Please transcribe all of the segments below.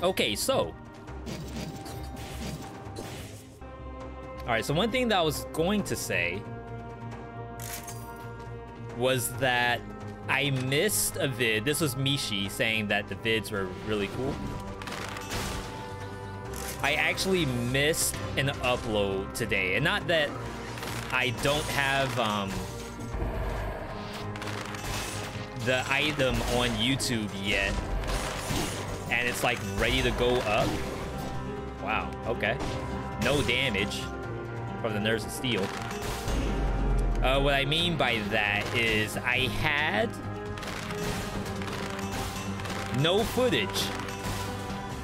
Okay, so. Alright, so one thing that I was going to say was that I missed a vid. This was Mishi saying that the vids were really cool. I actually missed an upload today. And not that I don't have the item on YouTube yet. And it's like ready to go up. Wow, okay. No damage from the Nerves of Steel. What I mean by that is I had no footage.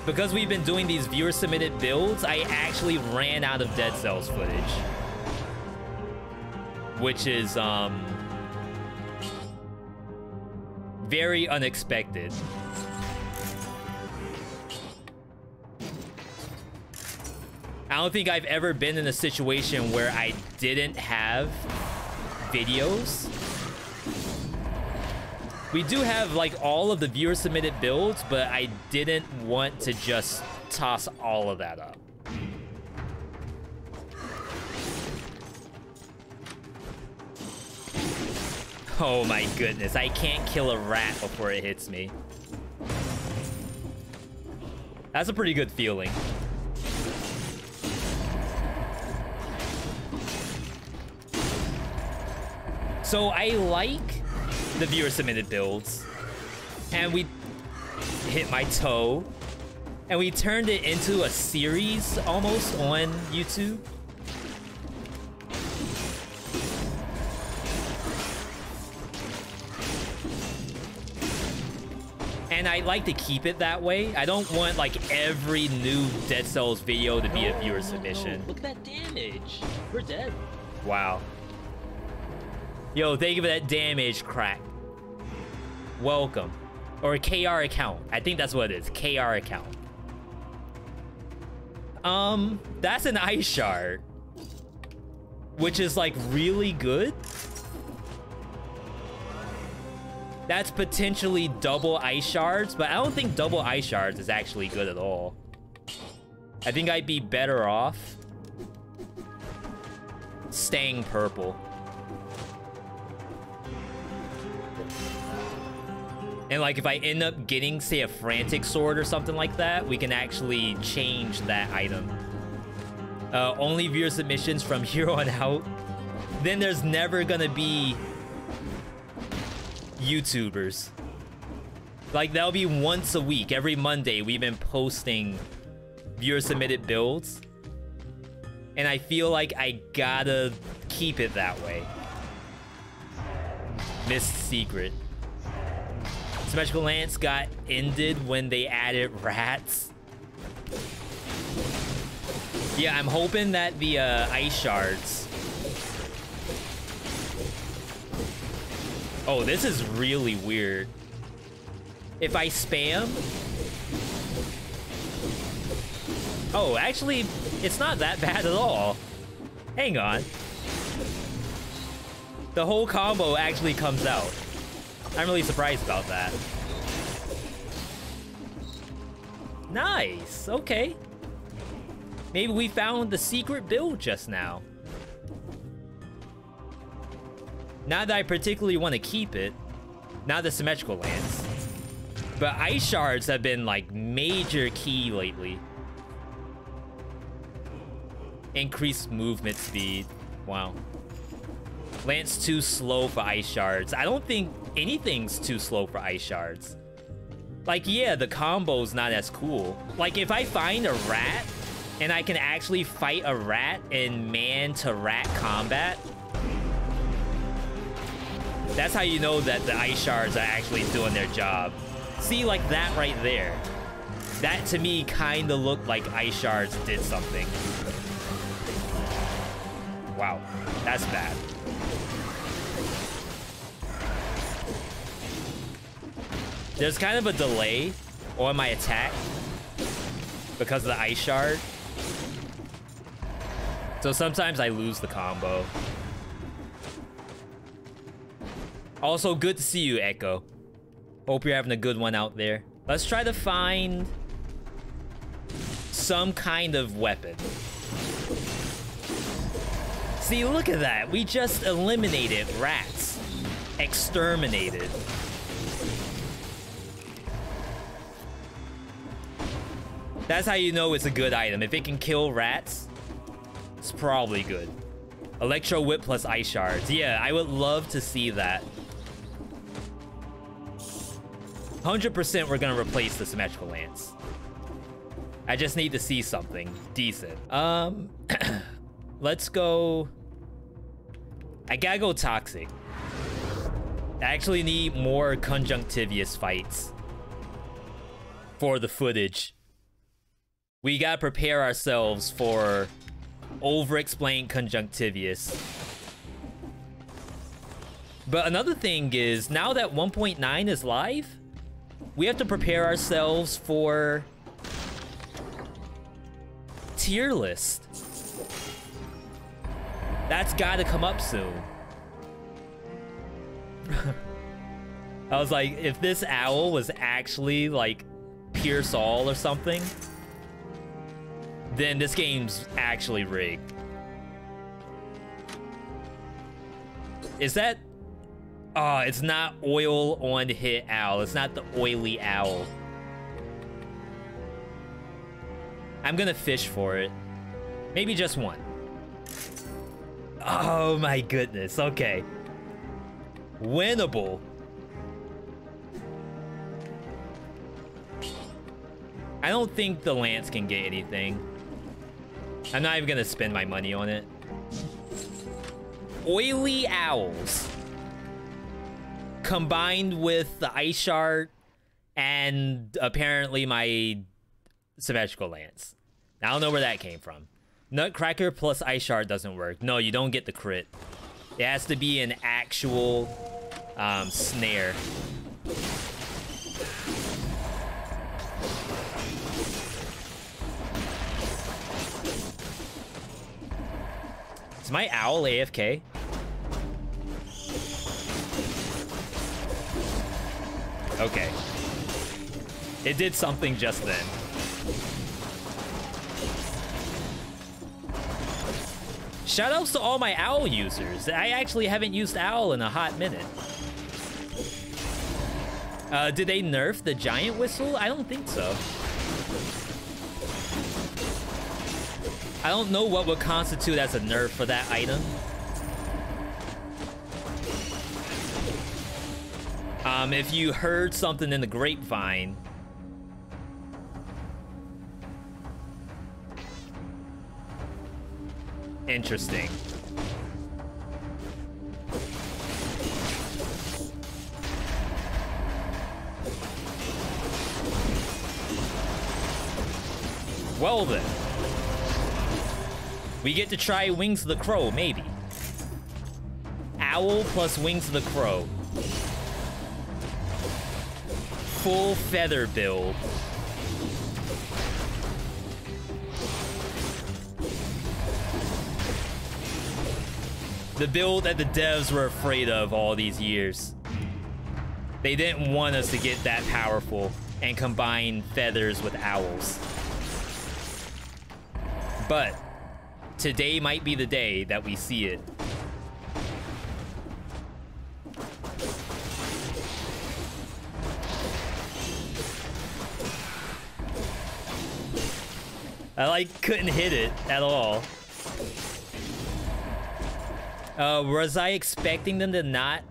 Because we've been doing these viewer-submitted builds, I actually ran out of Dead Cells footage. Which is, very unexpected. I don't think I've ever been in a situation where I didn't have videos. We do have like all of the viewer submitted builds, but I didn't want to just toss all of that up. Oh my goodness, I can't kill a rat before it hits me. That's a pretty good feeling. So I like the viewer submitted builds, and we hit my toe, and we turned it into a series almost on YouTube. And I like to keep it that way. I don't want like every new Dead Cells video to be a viewer submission. Look at that damage. We're dead. Wow. Yo, thank you for that damage, crack. Welcome. Or a KR account. I think that's what it is. KR account. That's an ice shard. Which is like really good. That's potentially double ice shards, but I don't think double ice shards is actually good at all. I think I'd be better off staying purple. And like if I end up getting, say, a frantic sword or something like that, we can actually change that item. Only viewer submissions from here on out. Then there's never gonna be YouTubers. Like that'll be once a week. Every Monday we've been posting viewer submitted builds. And I feel like I gotta keep it that way. Missed secret. Symmetrical Lance got ended when they added rats. Yeah, I'm hoping that the ice shards. Oh, this is really weird. If I spam... Oh, actually, it's not that bad at all. Hang on. The whole combo actually comes out. I'm really surprised about that. Nice, okay. Maybe we found the secret build just now. Not that I particularly want to keep it. Not the symmetrical lance. But ice shards have been like major key lately. Increased movement speed. Wow. Lance too slow for ice shards. I don't think anything's too slow for ice shards. Like, yeah, the combo's not as cool. Like, if I find a rat and I can actually fight a rat in man-to-rat combat, that's how you know that the ice shards are actually doing their job. See, like that right there. That, to me, kind of looked like ice shards did something. Wow, that's bad. There's kind of a delay on my attack because of the ice shard. So sometimes I lose the combo. Also, good to see you, Echo. Hope you're having a good one out there. Let's try to find some kind of weapon. See, look at that. We just eliminated rats. Exterminated. That's how you know it's a good item. If it can kill rats, it's probably good. Electro Whip plus Ice Shards. Yeah, I would love to see that. 100% we're gonna replace the Symmetrical Lance. I just need to see something decent. Let's go... I gotta go Toxic. I actually need more Conjunctivious fights for the footage. We gotta prepare ourselves for over-explained Conjunctivious. But another thing is, now that 1.9 is live, we have to prepare ourselves for tier list. That's gotta come up soon. I was like, if this owl was actually like Pierce All or something, then this game's actually rigged. Is that... Oh, it's not oil on hit owl. It's not the oily owl. I'm gonna fish for it. Maybe just one. Oh my goodness, okay. Winnable. I don't think the Lance can get anything. I'm not even gonna spend my money on it. Oily owls. Combined with the Ice Shard and apparently my Symmetrical Lance. I don't know where that came from. Nutcracker plus Ice Shard doesn't work. No, you don't get the crit. It has to be an actual snare. Is my owl AFK? Okay. It did something just then. Shoutouts to all my owl users. I actually haven't used owl in a hot minute. Did they nerf the giant whistle? I don't think so. I don't know what would constitute as a nerf for that item. If you heard something in the grapevine. Interesting. Well then. We get to try Wings of the Crow, maybe. Owl plus Wings of the Crow. Full feather build. The build that the devs were afraid of all these years. They didn't want us to get that powerful and combine feathers with owls. But today might be the day that we see it. I couldn't hit it at all. Was I expecting them to not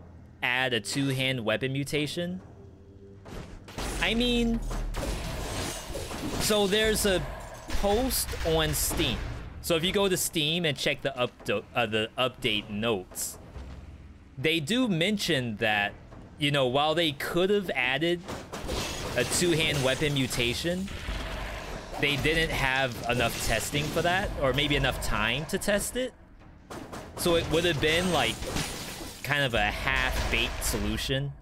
add a two-hand weapon mutation? I mean, so there's a post on Steam. So if you go to Steam and check the update notes, they do mention that, you know, while they could have added a two-hand weapon mutation, they didn't have enough testing for that, or maybe enough time to test it. So it would have been like kind of a half-baked solution.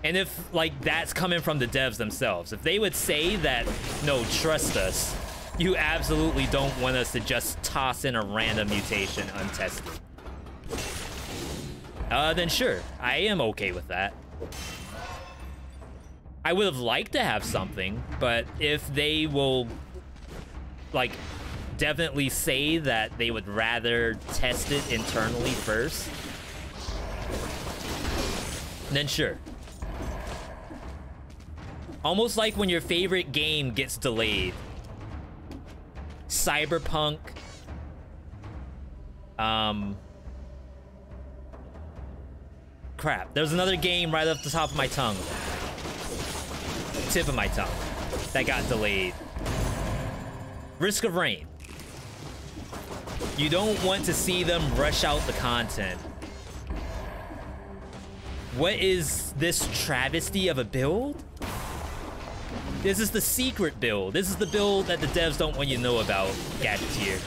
And if like that's coming from the devs themselves, if they would say that, no, trust us, you absolutely don't want us to just toss in a random mutation untested, then sure, I am okay with that. I would have liked to have something, but if they will, like, definitely say that they would rather test it internally first, then sure. Almost like when your favorite game gets delayed. Cyberpunk. Crap. There's another game right off the top of my tongue. Tip of my tongue. That got delayed. Risk of Rain. You don't want to see them rush out the content. What is this travesty of a build? This is the secret build. This is the build that the devs don't want you to know about, Gadgeteer.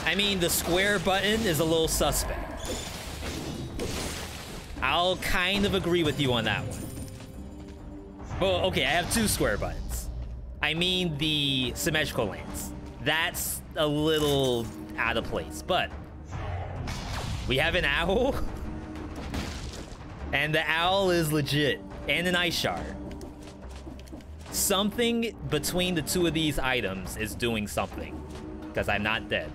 I mean, the square button is a little suspect. I'll kind of agree with you on that one. Well, okay, I have two square buttons. I mean the symmetrical lens. That's a little out of place, but we have an owl. And the owl is legit. And an ice shard. Something between the two of these items is doing something. Because I'm not dead.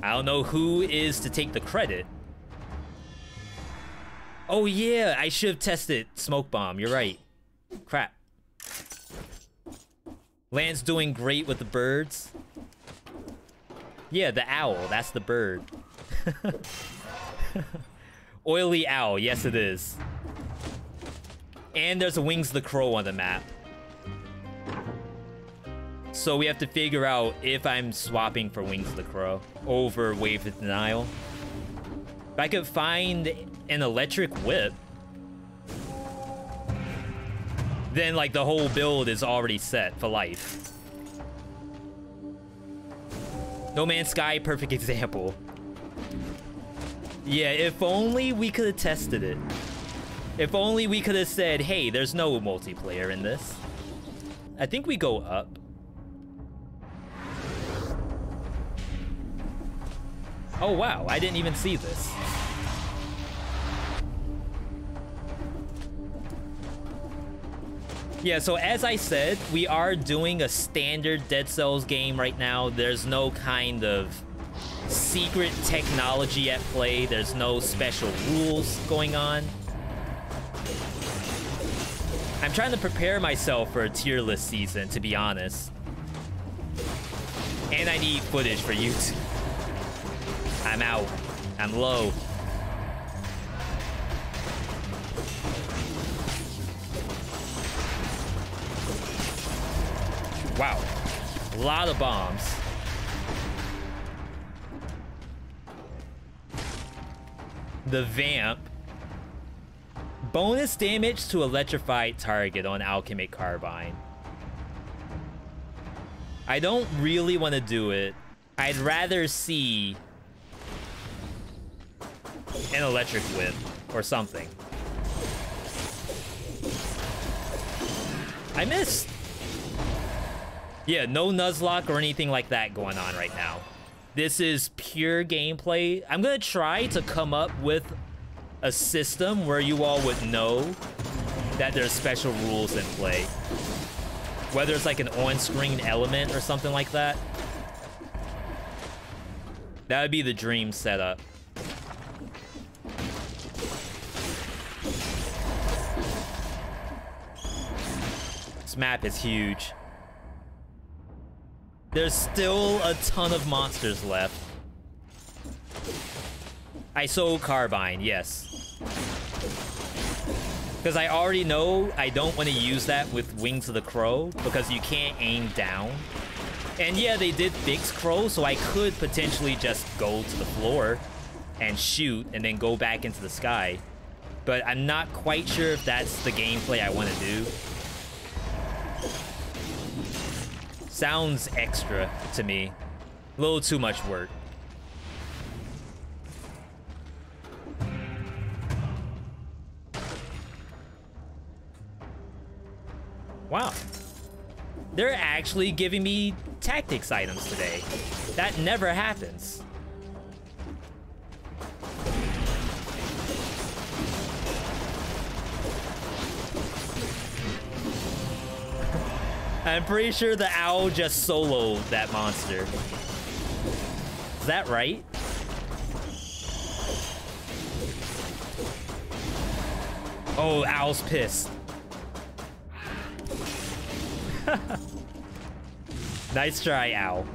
I don't know who is to take the credit. Oh yeah, I should have tested Smoke Bomb. You're right. Crap. Lance doing great with the birds. Yeah, the owl. That's the bird. Oily owl. Yes, it is. And there's a Wings of the Crow on the map. So we have to figure out if I'm swapping for Wings of the Crow over Wave of Denial. If I could find an electric whip, then like the whole build is already set for life. No Man's Sky, perfect example. Yeah, if only we could have tested it. If only we could have said, hey, there's no multiplayer in this. I think we go up. Oh wow, I didn't even see this. Yeah, so as I said, we are doing a standard Dead Cells game right now. There's no kind of secret technology at play. There's no special rules going on. I'm trying to prepare myself for a tier list season, to be honest. And I need footage for YouTube. I'm out. I'm low. Wow. A lot of bombs. The Vamp. Bonus damage to electrified target on Alchemic Carbine. I don't really want to do it. I'd rather see an electric whip or something. I missed. Yeah, no Nuzlocke or anything like that going on right now. This is pure gameplay. I'm gonna try to come up with a system where you all would know that there's special rules in play. Whether it's like an on-screen element or something like that. That would be the dream setup. This map is huge. There's still a ton of monsters left. ISO Carbine, yes. Because I already know I don't want to use that with Wings of the Crow because you can't aim down. And yeah, they did fix Crow, so I could potentially just go to the floor and shoot and then go back into the sky. But I'm not quite sure if that's the gameplay I want to do. Sounds extra to me. A little too much work. Wow. They're actually giving me tactics items today. That never happens. I'm pretty sure the owl just soloed that monster. Is that right? Oh, owl's pissed. Nice try, owl.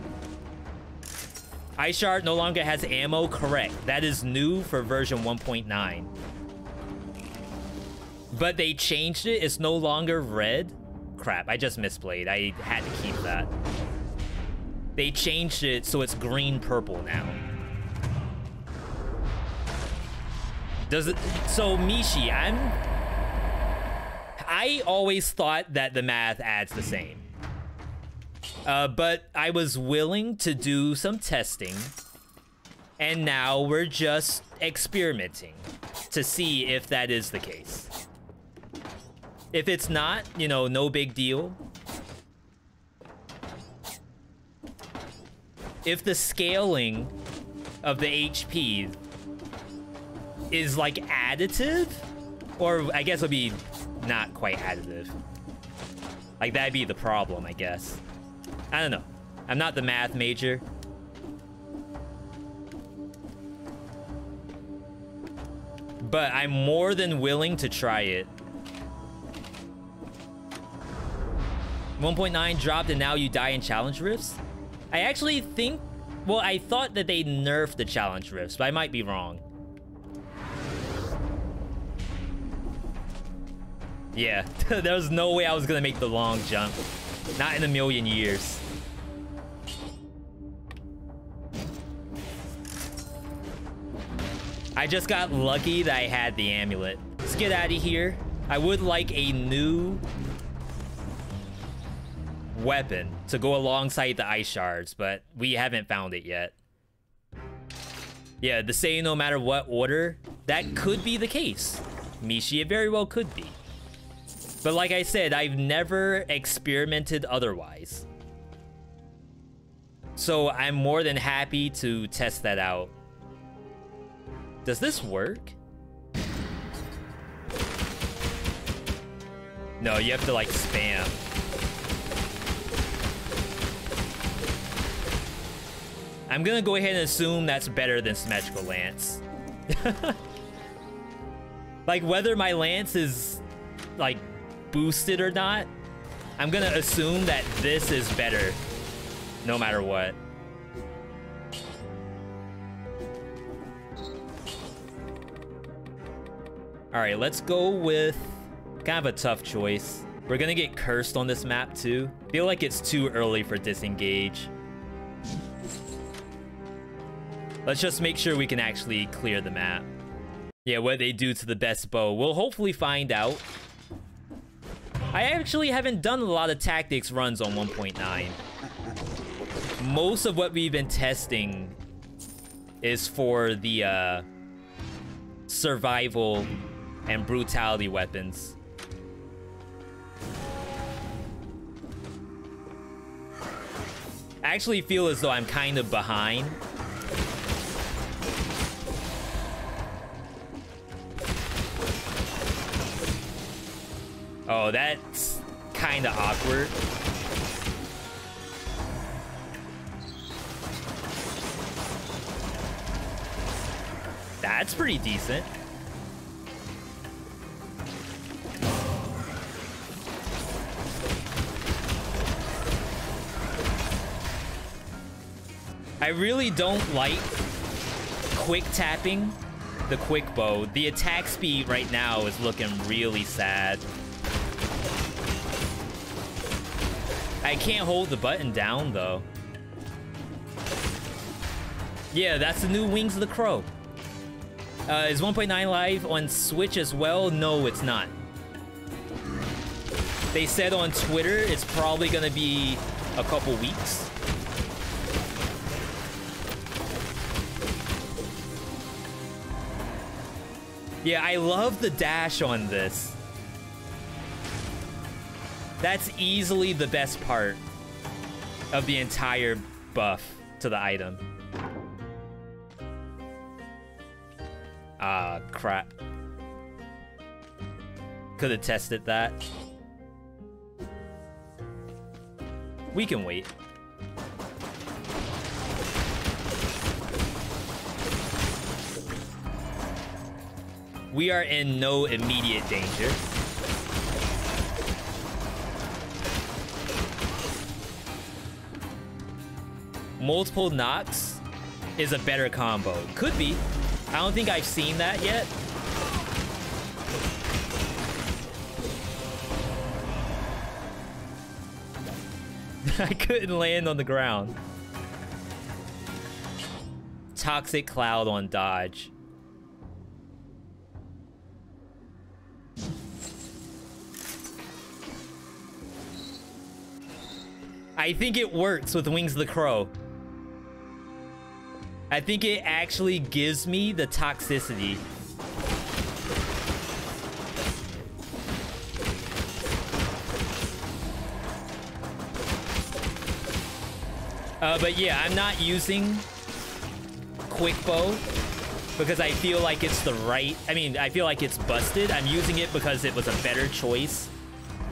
Ice Shard no longer has ammo? Correct. That is new for version 1.9. But they changed it. It's no longer red. Crap, I just misplayed. I had to keep that. They changed it so it's green-purple now. Does it... So, Mishi, I always thought that the math adds the same. But I was willing to do some testing. And now we're just experimenting to see if that is the case. If it's not, you know, no big deal. If the scaling of the HP is like additive, or I guess it'll be not quite additive. Like that'd be the problem, I guess. I don't know. I'm not the math major. But I'm more than willing to try it. 1.9 dropped and now you die in challenge rifts? I actually think... Well, I thought that they nerfed the challenge rifts, but I might be wrong. Yeah, there was no way I was gonna make the long jump. Not in a million years. I just got lucky that I had the amulet. Let's get out of here. I would like a new weapon to go alongside the ice shards, but we haven't found it yet. Yeah, the say no matter what order, that could be the case. Mishi, it very well could be. But like I said, I've never experimented otherwise. So I'm more than happy to test that out. Does this work? No, you have to like spam. I'm gonna go ahead and assume that's better than symmetrical lance. Like whether my lance is like boosted or not, I'm gonna assume that this is better no matter what. All right, let's go with kind of a tough choice. We're gonna get cursed on this map too. Feel like it's too early for disengage. Let's just make sure we can actually clear the map. Yeah, what they do to the best bow. We'll hopefully find out. I actually haven't done a lot of tactics runs on 1.9. Most of what we've been testing is for the survival and brutality weapons. I actually feel as though I'm kind of behind. Oh, that's kind of awkward. That's pretty decent. I really don't like quick tapping the quick bow. The attack speed right now is looking really sad. I can't hold the button down though. Yeah, that's the new Wings of the Crow. Is 1.9 live on Switch as well? No, it's not. They said on Twitter it's probably gonna be a couple weeks. Yeah, I love the dash on this. That's easily the best part of the entire buff to the item. Ah, crap. Could have tested that. We can wait. We are in no immediate danger. Multiple knocks is a better combo. Could be. I don't think I've seen that yet. I couldn't land on the ground. Toxic cloud on dodge. I think it works with Wings of the Crow. I think it actually gives me the toxicity. But yeah, I'm not using quick bow because I feel like it's the right... I mean, I feel like it's busted. I'm using it because it was a better choice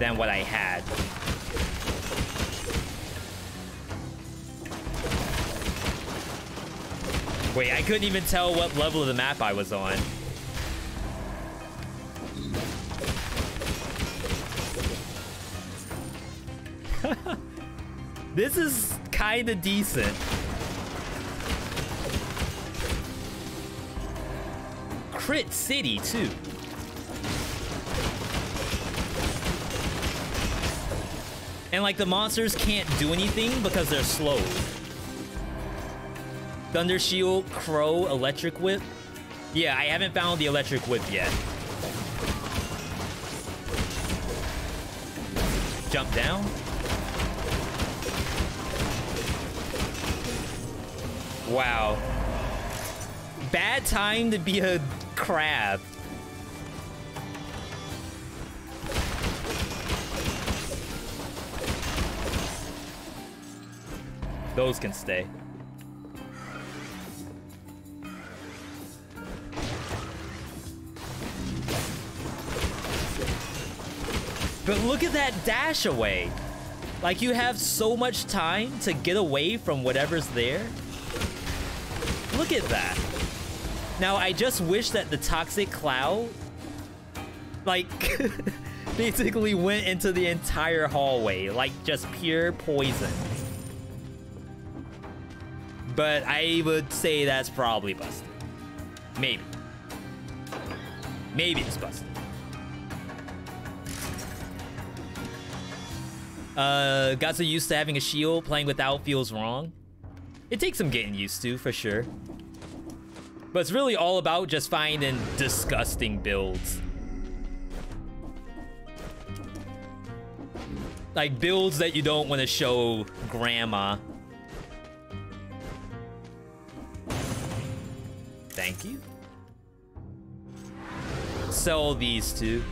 than what I had. Wait, I couldn't even tell what level of the map I was on. This is kind of decent. Crit City, too. And, like, the monsters can't do anything because they're slowed. Thunder Shield, Crow, Electric Whip. Yeah, I haven't found the Electric Whip yet. Jump down. Wow. Bad time to be a crab. Those can stay. But look at that dash away. Like, you have so much time to get away from whatever's there. Look at that. Now, I just wish that the toxic cloud, like, basically went into the entire hallway. Like, just pure poison. But I would say that's probably busted. Maybe. Maybe it's busted. Got so used to having a shield, playing without feels wrong. It takes some getting used to, for sure. But it's really all about just finding disgusting builds. Like, builds that you don't want to show grandma. Thank you. Sell these two.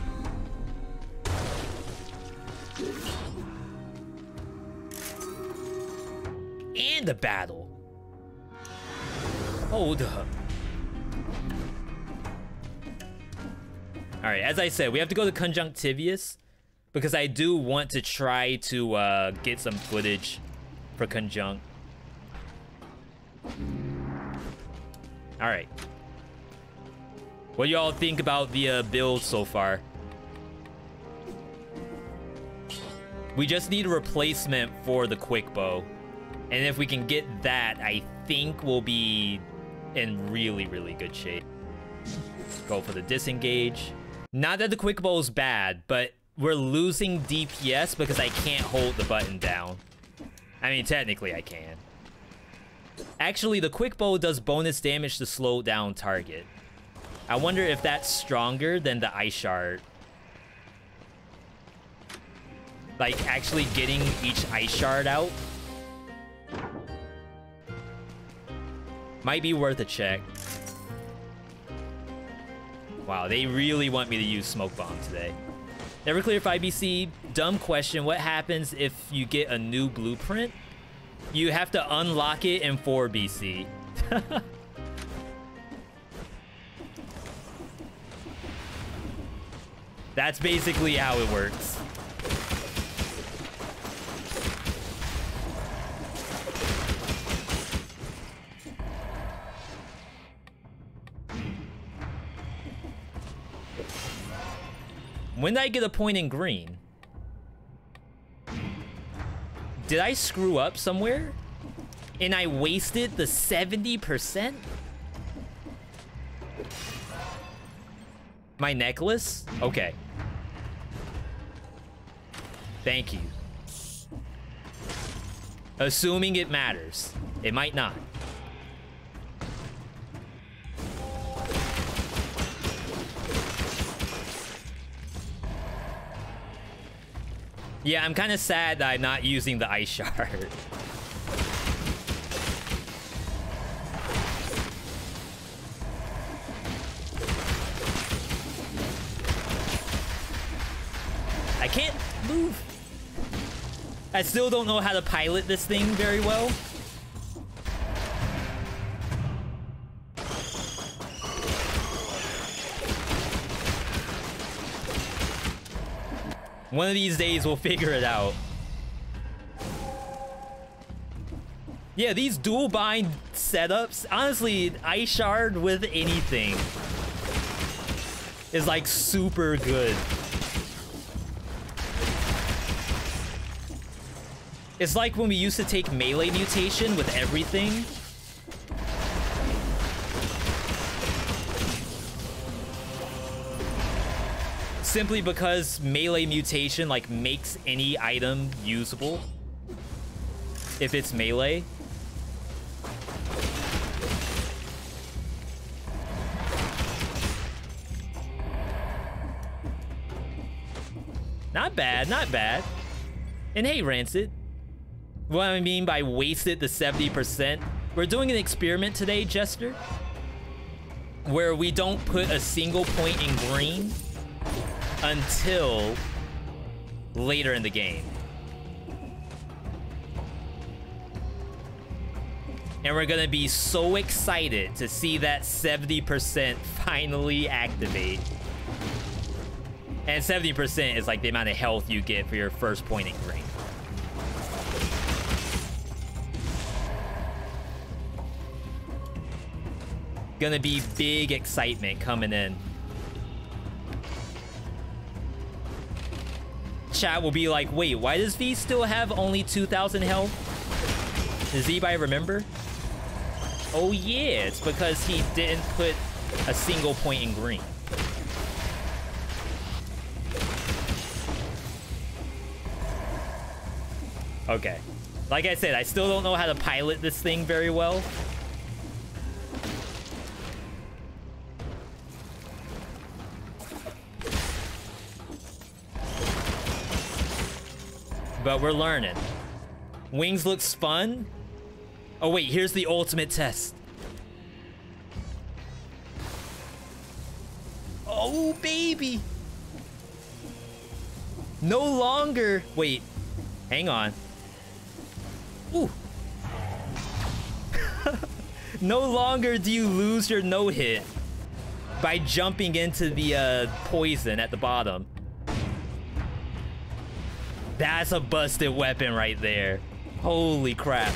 And a battle. Hold up. Alright, as I said, we have to go to Conjunctivious because I do want to try to get some footage for Conjunct. Alright. What do y'all think about the build so far? We just need a replacement for the quick bow. And if we can get that, I think we'll be in really, really good shape. Go for the disengage. Not that the quick bow is bad, but we're losing DPS because I can't hold the button down. I mean, technically I can. Actually, the quick bow does bonus damage to slow down target. I wonder if that's stronger than the ice shard. Like, actually getting each ice shard out might be worth a check. Wow, they really want me to use Smoke Bomb today. Never clear 5BC. Dumb question. What happens if you get a new blueprint? You have to unlock it in 4BC. That's basically how it works. When did I get a point in green? Did I screw up somewhere? And I wasted the 70%? My necklace? Okay. Thank you. Assuming it matters. It might not. Yeah, I'm kind of sad that I'm not using the ice shard. I can't move. I still don't know how to pilot this thing very well. One of these days we'll figure it out. Yeah, these dual bind setups, honestly, ice shard with anything is like super good. It's like when we used to take melee mutation with everything. Simply because melee mutation like makes any item usable if it's melee. Not bad, not bad. And hey, Rancid. What I mean by wasted the 70%, we're doing an experiment today, Jester, where we don't put a single point in green until later in the game. And we're gonna be so excited to see that 70% finally activate. And 70% is like the amount of health you get for your first point in green. Gonna be big excitement coming in. Chat will be like, wait, why does V still have only 2,000 health? Does anybody remember? Oh yeah, it's because he didn't put a single point in green. Okay. Like I said, I still don't know how to pilot this thing very well. But we're learning. Wings looks fun. Oh wait, here's the ultimate test. Oh baby. No longer. Wait, hang on. Ooh. No longer do you lose your no-hit by jumping into the poison at the bottom. That's a busted weapon right there. Holy crap.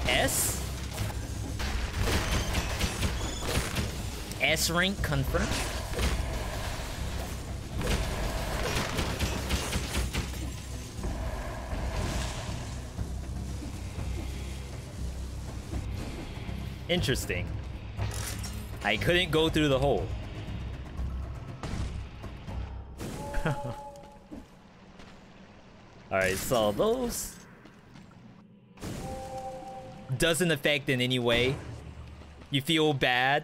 S? S rank confirmed? Interesting. I couldn't go through the hole. Alright, so those doesn't affect in any way. You feel bad?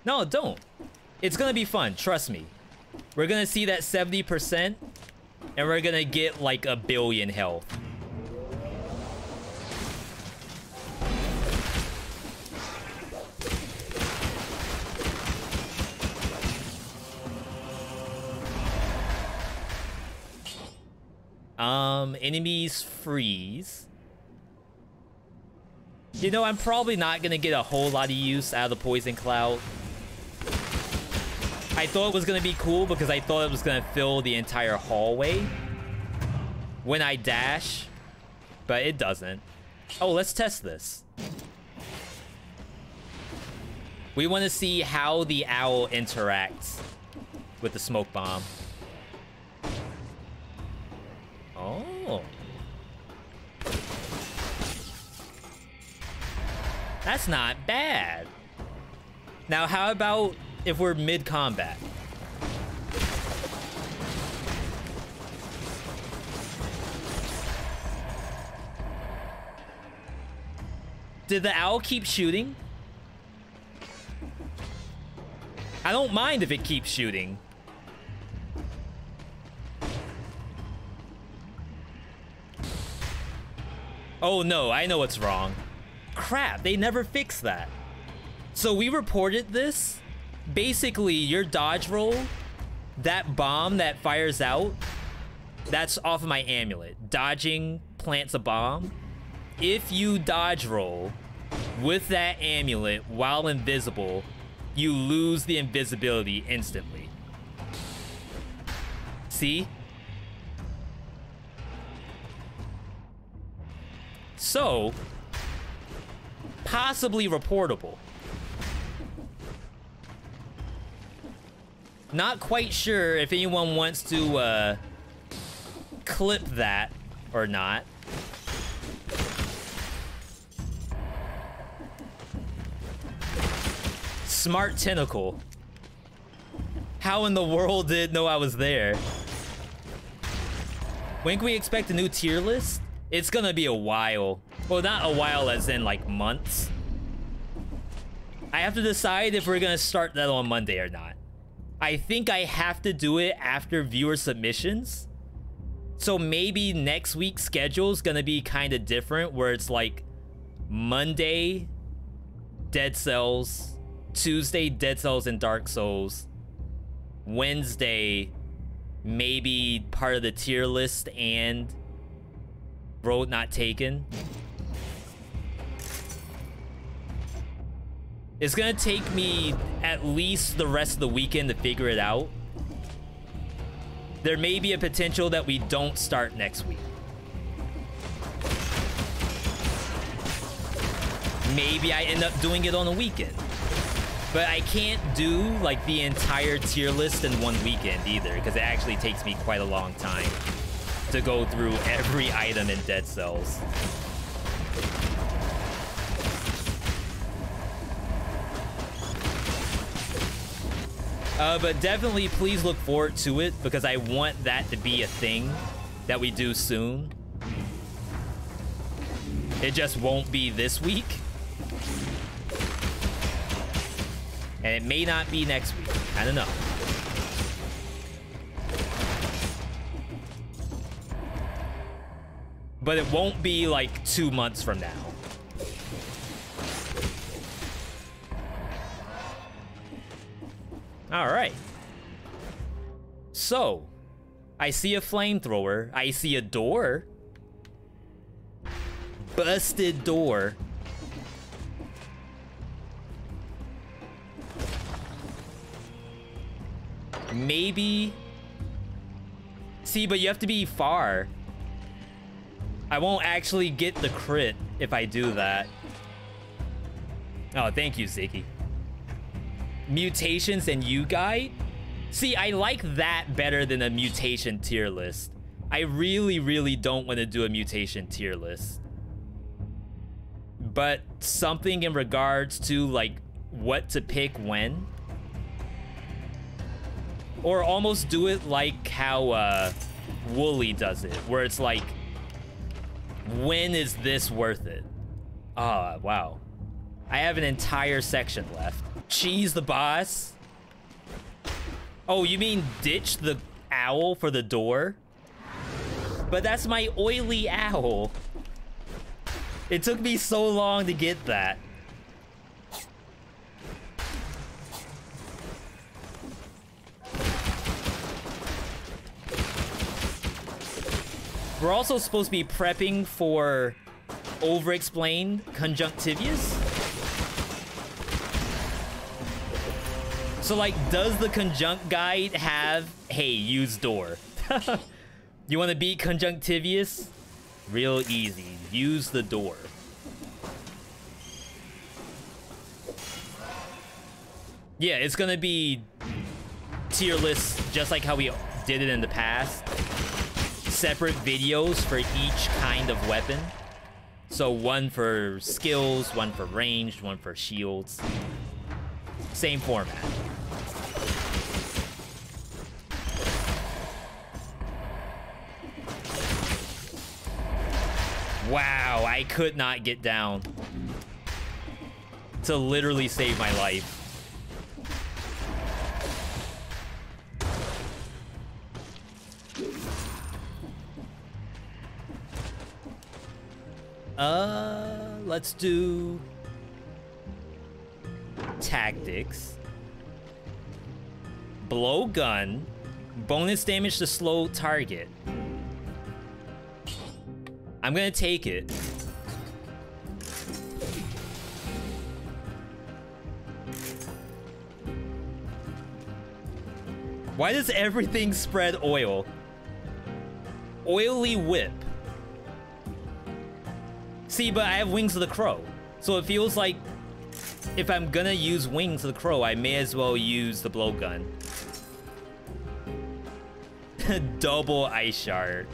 No, don't. It's gonna be fun, trust me. We're gonna see that 70% and we're gonna get like 1 billion health. Enemies freeze. You know, I'm probably not gonna get a whole lot of use out of the poison cloud. I thought it was gonna be cool because I thought it was gonna fill the entire hallway when I dash, but it doesn't. Oh, let's test this. We want to see how the owl interacts with the smoke bomb. That's not bad. Now, how about if we're mid-combat? Did the owl keep shooting? I don't mind if it keeps shooting. Oh no, I know what's wrong. Crap, they never fixed that. So we reported this. Basically, your dodge roll, that bomb that fires out, that's off of my amulet. Dodging plants a bomb. If you dodge roll with that amulet while invisible, you lose the invisibility instantly. See? So, possibly reportable. Not quite sure if anyone wants to clip that or not. Smart tentacle. How in the world did it know I was there? When can we expect a new tier list? It's gonna be a while. Well, not a while as in like months. I have to decide if we're gonna start that on Monday or not. I think I have to do it after viewer submissions. So maybe next week's schedule is gonna be kind of different, where it's like Monday, Dead Cells, Tuesday, Dead Cells and Dark Souls, Wednesday, maybe part of the tier list and Road Not Taken. It's gonna take me at least the rest of the weekend to figure it out. There may be a potential that we don't start next week. Maybe I end up doing it on a weekend. But I can't do like the entire tier list in one weekend either, because it actually takes me quite a long time to go through every item in Dead Cells. But definitely please look forward to it, because I want that to be a thing that we do soon. It just won't be this week. And it may not be next week. I don't know. But it won't be like 2 months from now. All right. So, I see a flamethrower. I see a door. Busted door. Maybe. See, but you have to be far. I won't actually get the crit if I do that. Oh, thank you, Ziggy. Mutations and you guide? See, I like that better than a mutation tier list. I really, really don't want to do a mutation tier list. But something in regards to, like, what to pick when. Or almost do it like how Wooly does it, where it's like, when is this worth it? Ah, wow. I have an entire section left. Cheese the boss? Oh, you mean ditch the owl for the door? But that's my oily owl. It took me so long to get that. We're also supposed to be prepping for over-explained conjunctivius. So, like, does the conjunct guide have, hey, use door? You want to beat conjunctivius? Real easy. Use the door. Yeah, it's gonna be tier lists just like how we did it in the past. Separate videos for each kind of weapon. So one for skills, one for ranged, one for shields. Same format. Wow, I could not get down to literally save my life. Let's do tactics. Blowgun. Bonus damage to slow target. I'm gonna take it. Why does everything spread oil? Oily whip. See, but I have Wings of the Crow. So it feels like if I'm gonna use Wings of the Crow, I may as well use the blowgun. Double ice shard.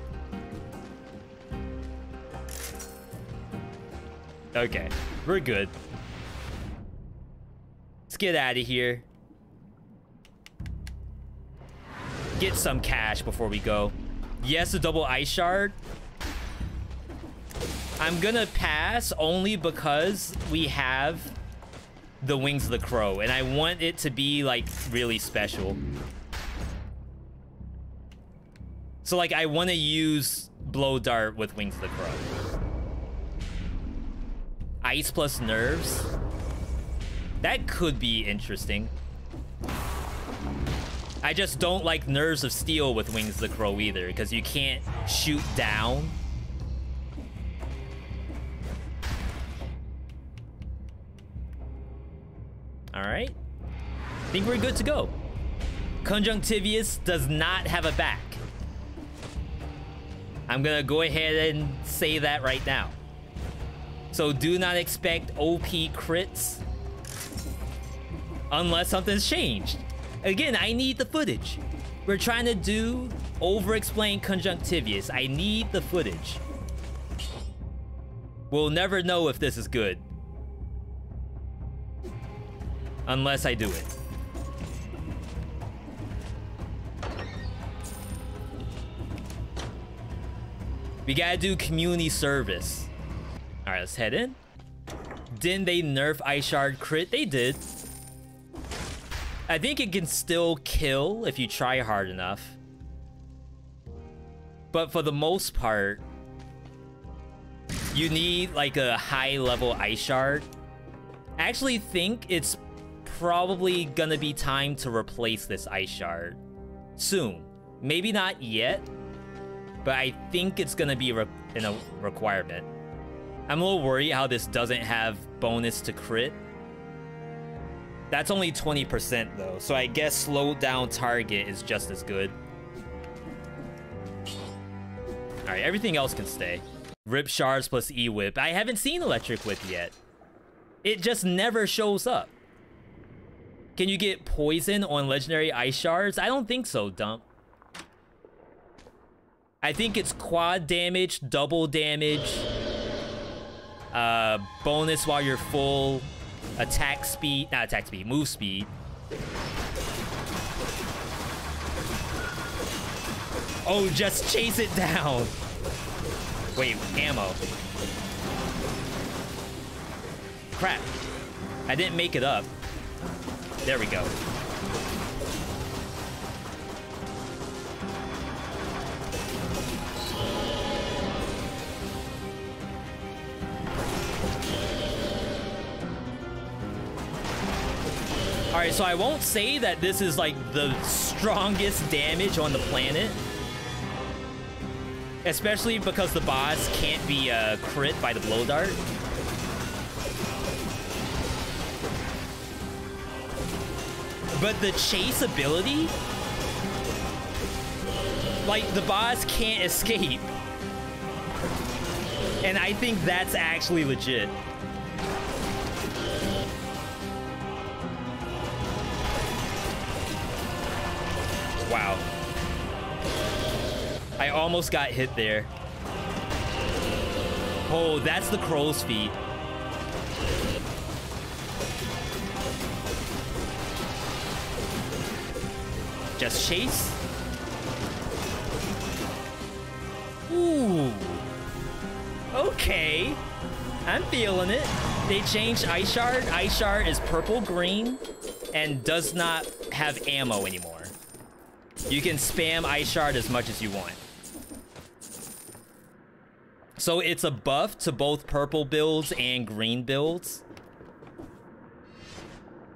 Okay, we're good. Let's get out of here. Get some cash before we go. Yes, a double ice shard. I'm gonna pass only because we have the Wings of the Crow, and I want it to be like really special. So like I want to use Blow Dart with Wings of the Crow. Ice plus nerves. That could be interesting. I just don't like Nerves of Steel with Wings of the Crow either, because you can't shoot down. Alright. I think we're good to go. Conjunctivius does not have a back. I'm gonna go ahead and say that right now. So do not expect OP crits unless something's changed. Again, I need the footage. We're trying to do over-explain Conjunctivius. I need the footage. We'll never know if this is good unless I do it. We gotta do community service. All right, let's head in. Didn't they nerf Ice Shard crit? They did. I think it can still kill if you try hard enough. But for the most part, you need like a high level Ice Shard. I actually think it's probably gonna be time to replace this Ice Shard soon. Maybe not yet, but I think it's gonna be in a requirement. I'm a little worried how this doesn't have bonus to crit. That's only 20% though, so I guess slowed down target is just as good. Alright, everything else can stay. Rip Shards plus E-Whip. I haven't seen Electric Whip yet. It just never shows up. Can you get poison on legendary Ice Shards? I don't think so, Dump. I think it's quad damage, double damage, bonus while you're full, attack speed, not attack speed, move speed. Oh, just chase it down. Wait, ammo. Crap. I didn't make it up. There we go. Alright, so I won't say that this is like the strongest damage on the planet. Especially because the boss can't be crit by the blow dart. But the chase ability, like the boss can't escape. And I think that's actually legit. Wow. I almost got hit there. Oh, that's the crow's feet. Just chase. Ooh. Okay. I'm feeling it. They changed Ice Shard. Ice Shard is purple-green and does not have ammo anymore. You can spam Ice Shard as much as you want. So it's a buff to both purple builds and green builds.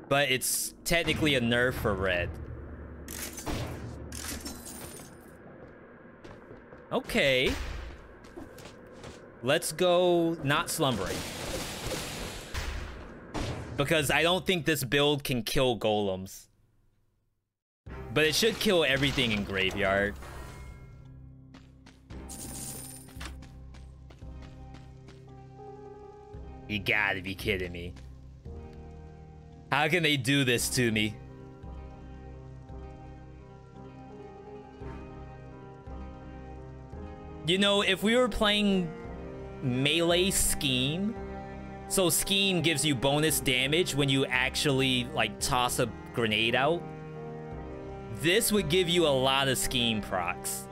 But it's technically a nerf for red. Okay. Let's go not slumbering. Because I don't think this build can kill golems. But it should kill everything in graveyard. You gotta be kidding me. How can they do this to me? You know, if we were playing melee scheme, so scheme gives you bonus damage when you actually like toss a grenade out, this would give you a lot of scheme procs.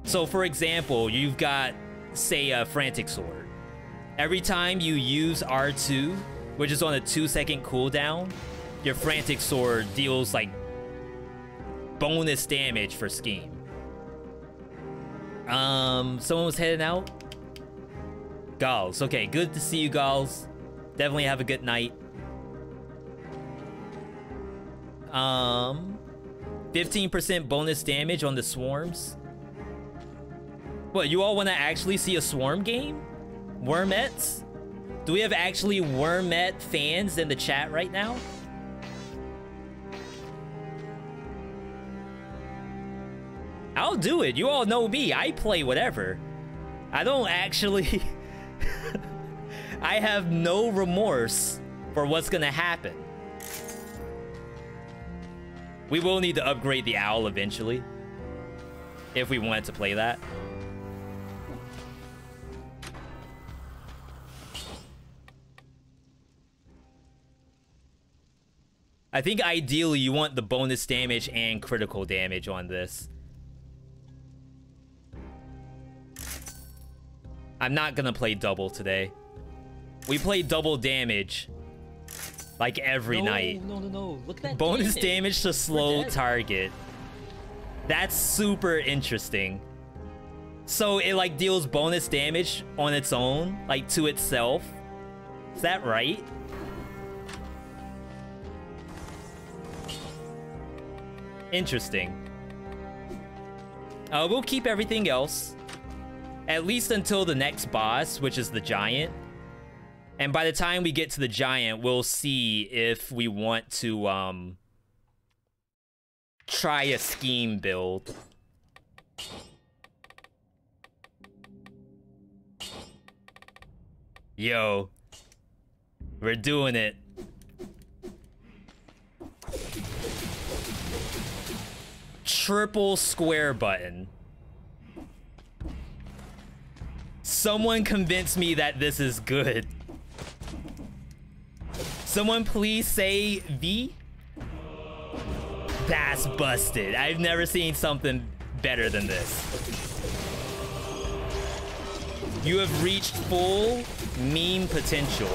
So for example, you've got, say, a frantic sword. Every time you use R2, which is on a 2-second cooldown, your frantic sword deals like bonus damage for scheme. Someone was heading out. Gauls. Okay, good to see you, Gauls. Definitely have a good night. 15% bonus damage on the swarms. What, you all want to actually see a swarm game? Wormettes? Do we have actually Wormette fans in the chat right now? I'll do it. You all know me. I play whatever. I don't actually... I have no remorse for what's gonna happen. We will need to upgrade the owl eventually, if we wanted to play that. I think ideally you want the bonus damage and critical damage on this. I'm not gonna play double today. We play double damage like every night. No. Look at that bonus damage to slow target. That's super interesting. So it like deals bonus damage on its own, like to itself. Is that right? Interesting. We'll keep everything else. At least until the next boss, which is the giant. And by the time we get to the giant, we'll see if we want to, try a scheme build. Yo. We're doing it. Triple square button. Someone convince me that this is good. Someone please say V? That's busted. I've never seen something better than this. You have reached full meme potential.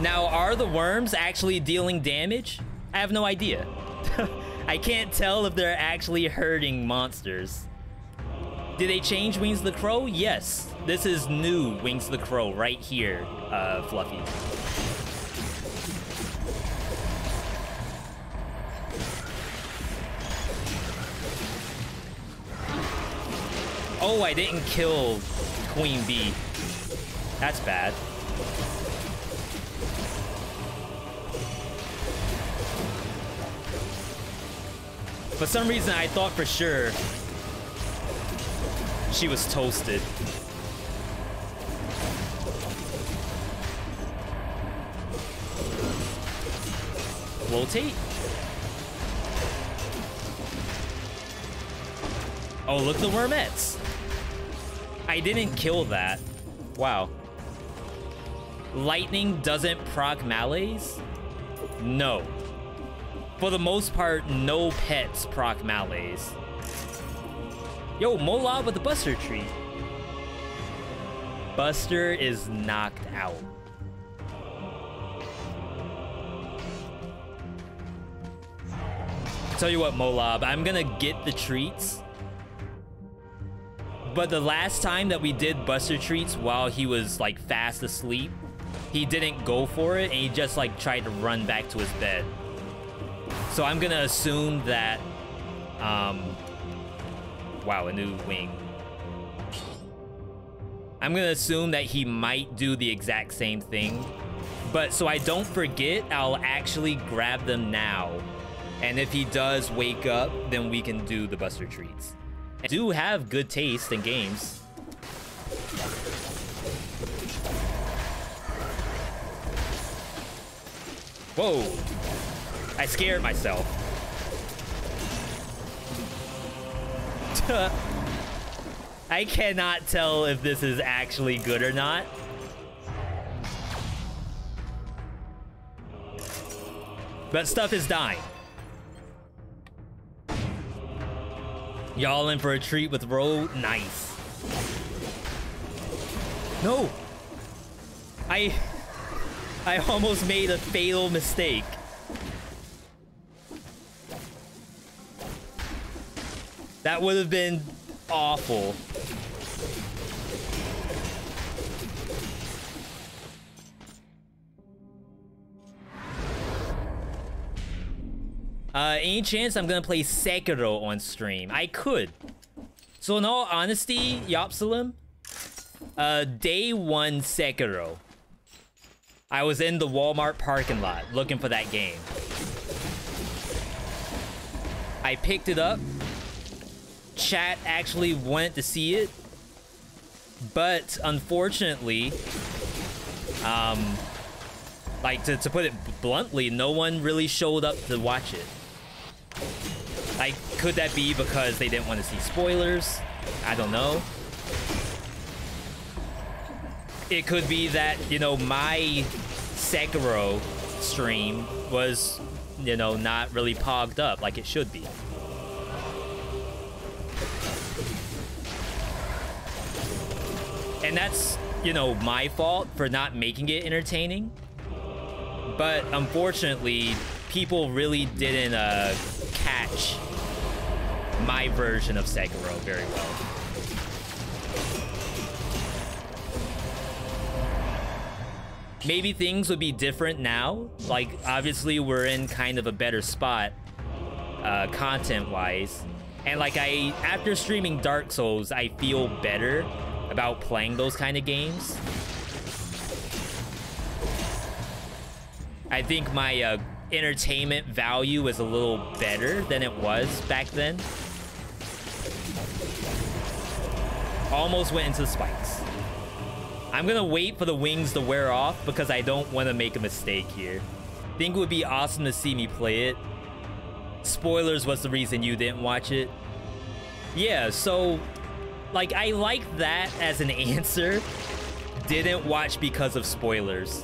Now, are the worms actually dealing damage? I have no idea. I can't tell if they're actually hurting monsters. Did they change Wings the Crow? Yes. This is new Wings the Crow right here, Fluffy. Oh, I didn't kill Queen Bee. That's bad. For some reason, I thought for sure she was toasted. flotate? Oh, look at the wormettes. I didn't kill that. Wow. Lightning doesn't proc melees? No. For the most part, no pets proc melees. Yo, Mola with the Buster Tree. Buster is knocked out. Tell you what, Mola, I'm gonna get the treats. But the last time that we did Buster treats while he was like fast asleep, he didn't go for it and he just like tried to run back to his bed. So I'm gonna assume that, wow, a new wing. I'm gonna assume that he might do the exact same thing. But so I don't forget, I'll actually grab them now. And if he does wake up, then we can do the Buster treats. I do have good taste in games. Whoa. I scared myself. I cannot tell if this is actually good or not. But stuff is dying. Y'all in for a treat with Road? Nice. No! I almost made a fatal mistake. That would have been awful. Any chance I'm gonna play Sekiro on stream? I could. So in all honesty, Yopsalim, day one Sekiro, I was in the Walmart parking lot looking for that game. I picked it up. Chat actually wanted to see it, but unfortunately, like to put it bluntly, no one really showed up to watch it. Like, could that be because they didn't want to see spoilers? I don't know. It could be that, you know, my Sekiro stream was, you know, not really pogged up like it should be. And that's, you know, my fault for not making it entertaining. But unfortunately, people really didn't catch my version of Sekiro very well. Maybe things would be different now. Like, obviously, we're in kind of a better spot, content-wise. And like, after streaming Dark Souls, I feel better about playing those kind of games. I think my entertainment value is a little better than it was back then. Almost went into the spikes. I'm gonna wait for the wings to wear off because I don't want to make a mistake here. Think it would be awesome to see me play it. Spoilers was the reason you didn't watch it. Yeah, so like, I like that as an answer. Didn't watch because of spoilers.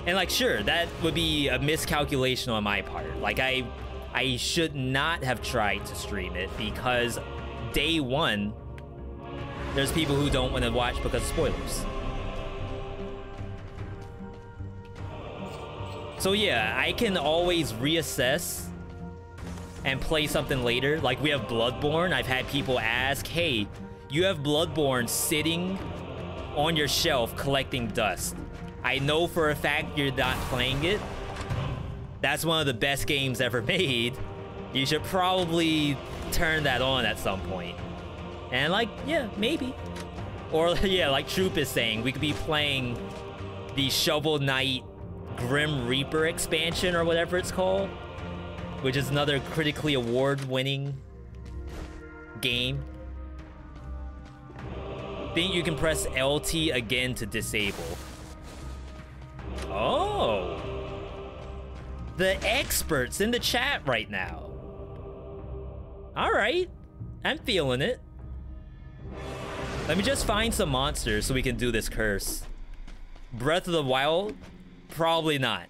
And like, sure, that would be a miscalculation on my part. Like, I should not have tried to stream it because day one, there's people who don't want to watch because of spoilers. So yeah, I can always reassess and play something later. Like, we have Bloodborne. I've had people ask, hey, you have Bloodborne sitting on your shelf collecting dust. I know for a fact you're not playing it. That's one of the best games ever made. You should probably turn that on at some point. And like, yeah, maybe. Or yeah, like Troop is saying, we could be playing the Shovel Knight Grim Reaper expansion or whatever it's called, which is another critically award-winning game. Think you can press LT again to disable. Oh. The experts in the chat right now. All right, I'm feeling it. Let me just find some monsters so we can do this curse. Breath of the Wild? Probably not.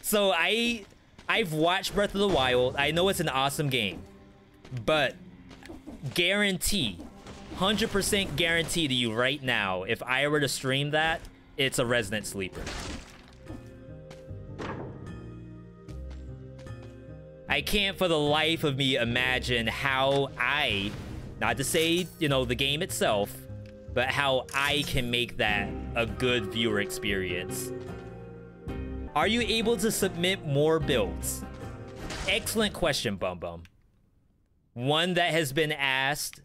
So I've watched Breath of the Wild. I know it's an awesome game, but guarantee, 100% guarantee to you right now, if I were to stream that, it's a Resident Sleeper. I can't for the life of me imagine how I, not to say, you know, the game itself, but how I can make that a good viewer experience. Are you able to submit more builds? Excellent question, Bum Bum. One that has been asked.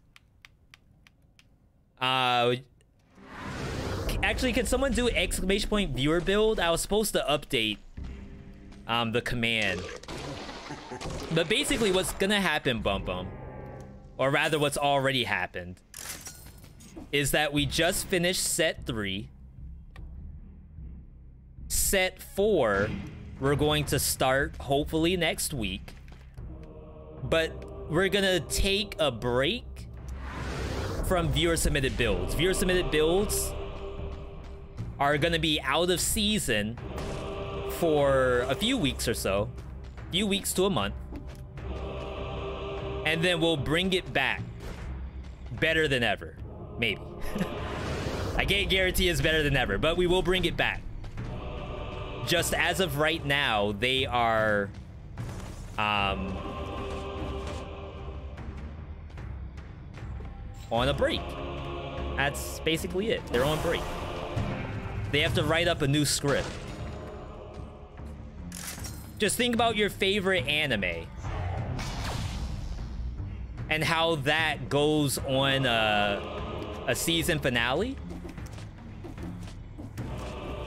Actually, can someone do exclamation point viewer build? I was supposed to update the command. But basically what's gonna happen, Bum Bum, or rather what's already happened, is that we just finished set 3. Set 4, we're going to start hopefully next week. But we're gonna take a break from viewer submitted builds. Viewer submitted builds are gonna be out of season for a few weeks or so. Few weeks to a month. And then we'll bring it back better than ever. Maybe. I can't guarantee it's better than ever, but we will bring it back. Just as of right now, they are on a break. That's basically it. They're on break. They have to write up a new script. Just think about your favorite anime and how that goes on a season finale.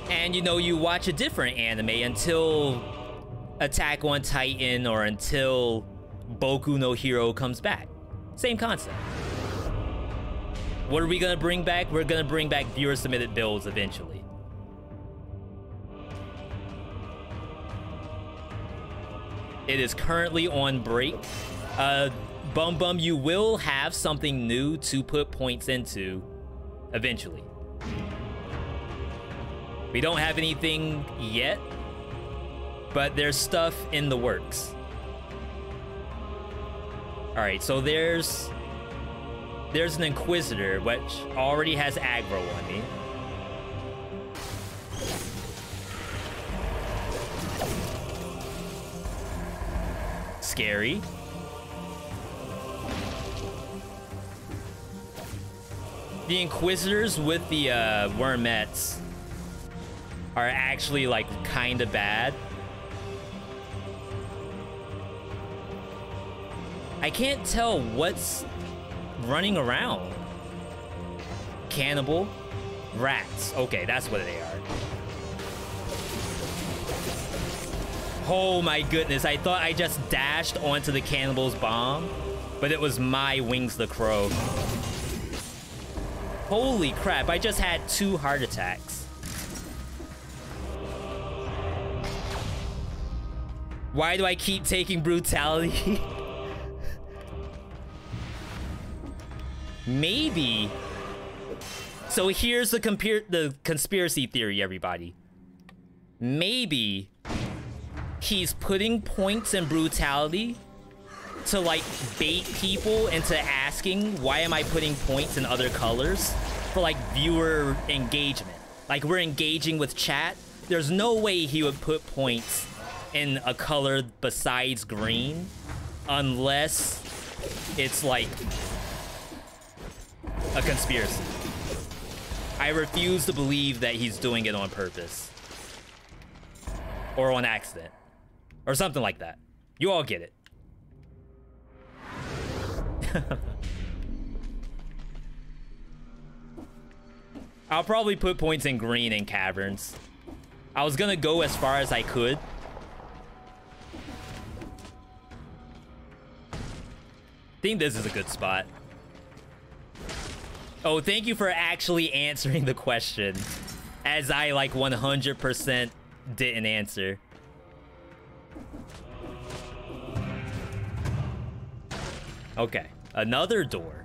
And, you know, you watch a different anime until Attack on Titan or until Boku no Hero comes back. Same concept. What are we gonna bring back? We're gonna bring back viewer submitted builds eventually. It is currently on break. Bum Bum, you will have something new to put points into eventually. We don't have anything yet, but there's stuff in the works. All right, so there's an Inquisitor, which already has aggro on me. Scary. The Inquisitors with the Wormettes are actually like kind of bad. I can't tell what's running around. Cannibal, rats. Okay, that's what they are. Oh my goodness, I thought I just dashed onto the cannibal's bomb, but it was my Wings the Crow. Holy crap, I just had 2 heart attacks. Why do I keep taking brutality? Maybe. So here's the conspiracy theory, everybody. Maybe he's putting points in brutality to like bait people into asking, why am I putting points in other colors? For like viewer engagement. Like we're engaging with chat. There's no way he would put points in a color besides green unless it's like a conspiracy. I refuse to believe that he's doing it on purpose. Or on accident. Or something like that. You all get it. I'll probably put points in green in caverns. I was gonna go as far as I could. I think this is a good spot. Oh, thank you for actually answering the question, as I like 100% didn't answer. Okay, another door.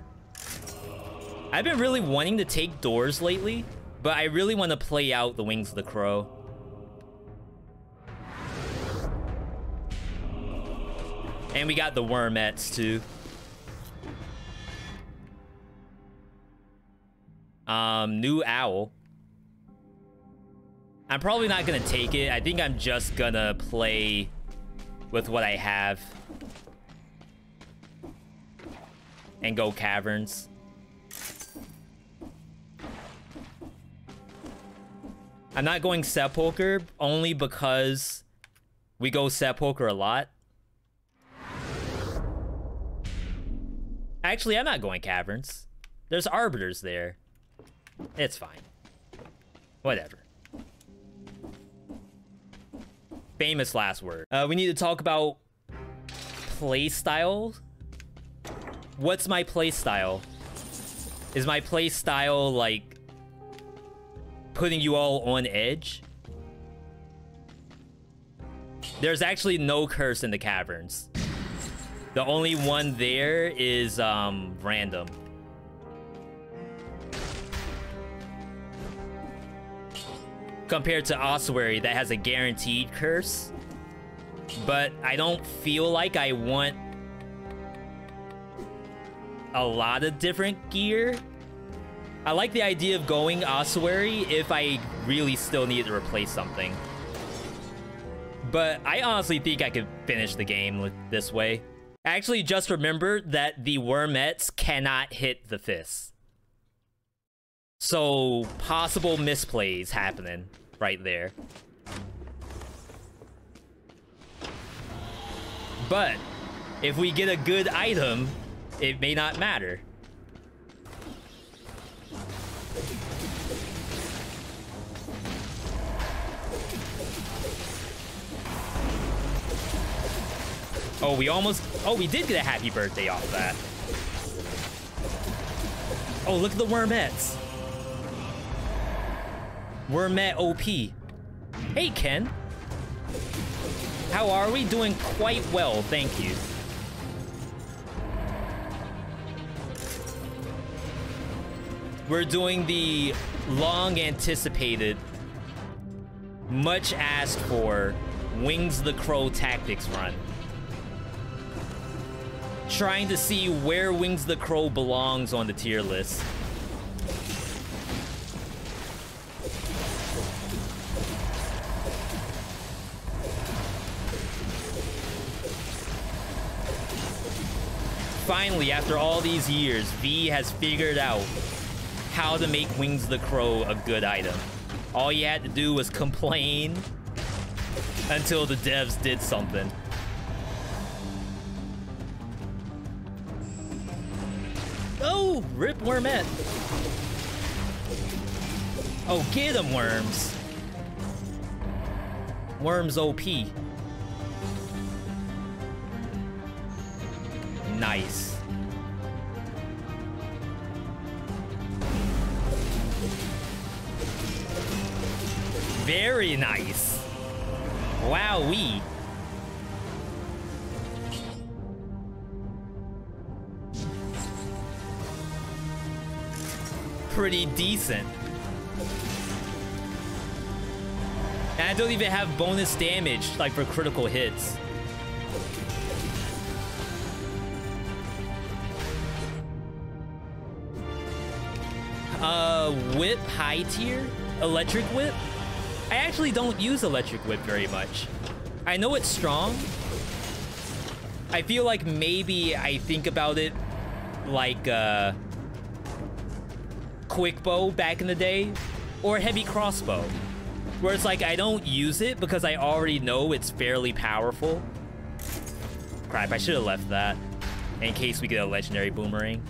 I've been really wanting to take doors lately, but I really want to play out the Wings of the Crow. And we got the wormettes too. New owl. I'm probably not gonna take it. I think I'm just gonna play with what I have and go caverns. I'm not going sepulcher only because we go sepulcher a lot. Actually, I'm not going caverns. There's arbiters there. It's fine. Whatever. Famous last word. We need to talk about play style. What's my play style? Is my play style like putting you all on edge? There's actually no curse in the caverns. The only one there is random. Compared to ossuary that has a guaranteed curse. But I don't feel like I want a lot of different gear. I like the idea of going ossuary if I really still need to replace something. But I honestly think I could finish the game this way. Actually, just remember that the wormettes cannot hit the fists. So, possible misplays happening right there. But, if we get a good item, it may not matter. Oh, we did get a happy birthday off of that. Oh, look at the wormettes. Wormette OP. Hey, Ken. How are we? Doing quite well, thank you. We're doing the long-anticipated, much-asked-for Wings of the Crow tactics run. Trying to see where Wings of the Crow belongs on the tier list. Finally, after all these years, V has figured out how to make Wings of the Crow a good item. All you had to do was complain until the devs did something. Oh, rip wormette. Oh, get him, worms. Worms OP. Nice. Very nice. Wowee. Pretty decent. And I don't even have bonus damage like for critical hits. Whip high tier? Electric whip? I actually don't use electric whip very much. I know it's strong. I feel like maybe I think about it like quick bow back in the day, or heavy crossbow, where it's like I don't use it because I already know it's fairly powerful. Crap, I should have left that in case we get a legendary boomerang.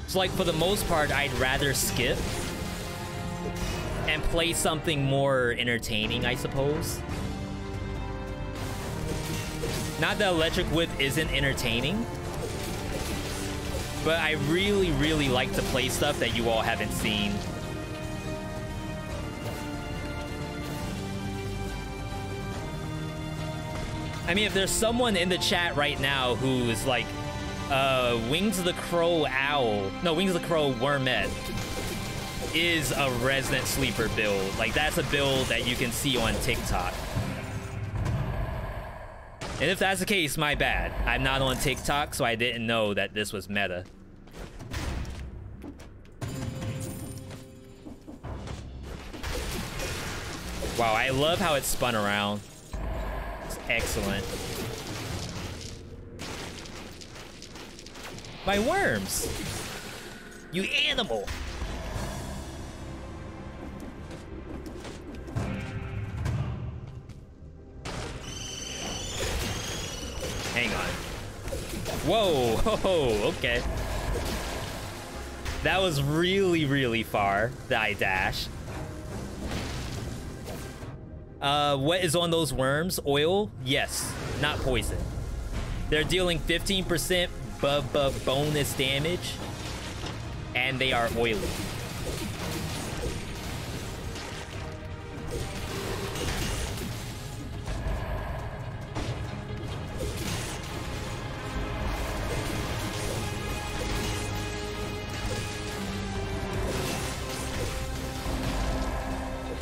So like for the most part, I'd rather skip and play something more entertaining, I suppose. Not that electric whip isn't entertaining, but I really, really like to play stuff that you all haven't seen. I mean, if there's someone in the chat right now who is like, Wings of the Crow Owl, no, Wings of the Crow Wormette is a Resident Sleeper build. Like, that's a build that you can see on TikTok. And if that's the case, my bad. I'm not on TikTok, so I didn't know that this was meta. Wow, I love how it spun around. It's excellent. My worms! You animal! Hang on. Whoa! Whoa! Okay. That was really, really far that I dashed. What is on those worms? Oil? Yes, not poison. They're dealing 15% bonus damage, and they are oily.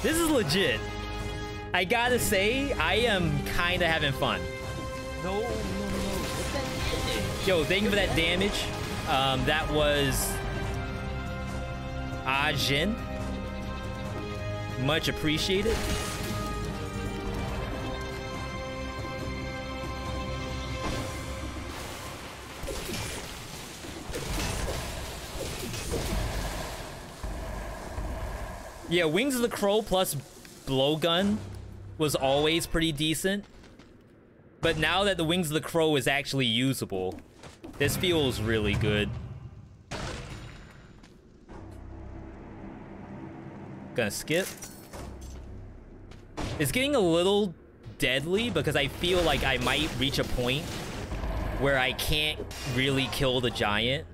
This is legit. I gotta say, I am kind of having fun. No. What's that damage? Yo, thank you for that damage. That was Ajin. Much appreciated. Yeah, Wings of the Crow plus Blowgun was always pretty decent. But now that the Wings of the Crow is actually usable, this feels really good. Gonna skip. It's getting a little deadly because I feel like I might reach a point where I can't really kill the giant.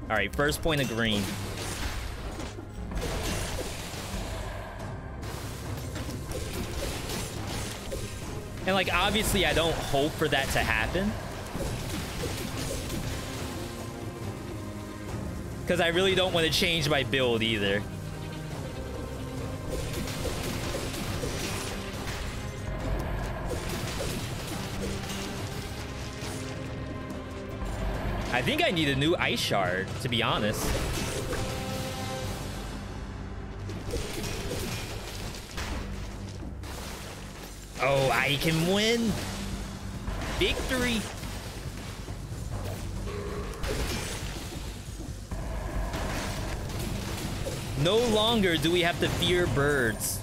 Alright, first point of green. And, like, obviously I don't hope for that to happen. Because I really don't want to change my build either. I think I need a new ice shard, to be honest. Oh, I can win! Victory! No longer do we have to fear birds.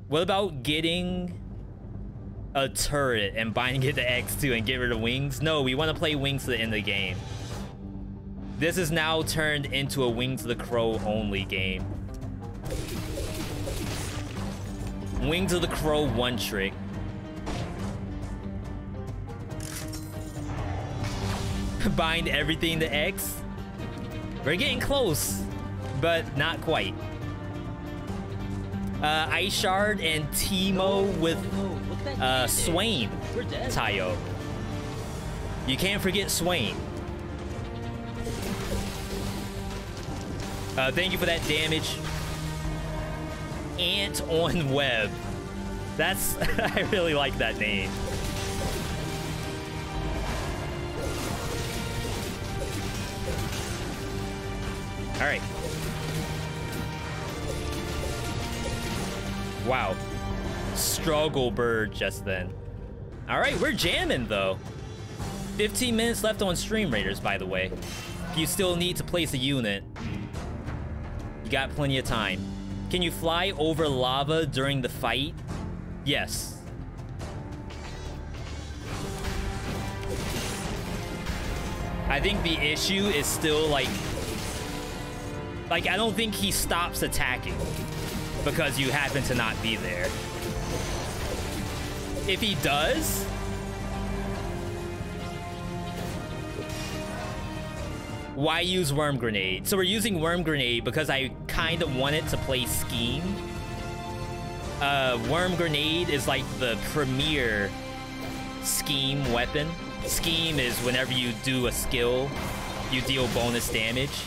What about getting a turret and binding it to X2 and get rid of wings? No, we want to play wings to the end of the game. This is now turned into a Wings of the Crow only game. Wings of the Crow one trick. Bind everything to X. We're getting close, but not quite. Ice Shard and Teemo with Swain Tayo. You can't forget Swain. Thank you for that damage. Ant on web. That's I really like that name. All right. Wow. Struggle bird just then. All right, we're jamming though. 15 minutes left on Stream Raiders, by the way. If you still need to place a unit, you got plenty of time. Can you fly over lava during the fight? Yes. I think the issue is still like I don't think he stops attacking because you happen to not be there. If he does, why use Worm Grenade? So we're using Worm Grenade because I kind of wanted to play Scheme. Worm Grenade is like the premier scheme weapon. Scheme is whenever you do a skill, you deal bonus damage.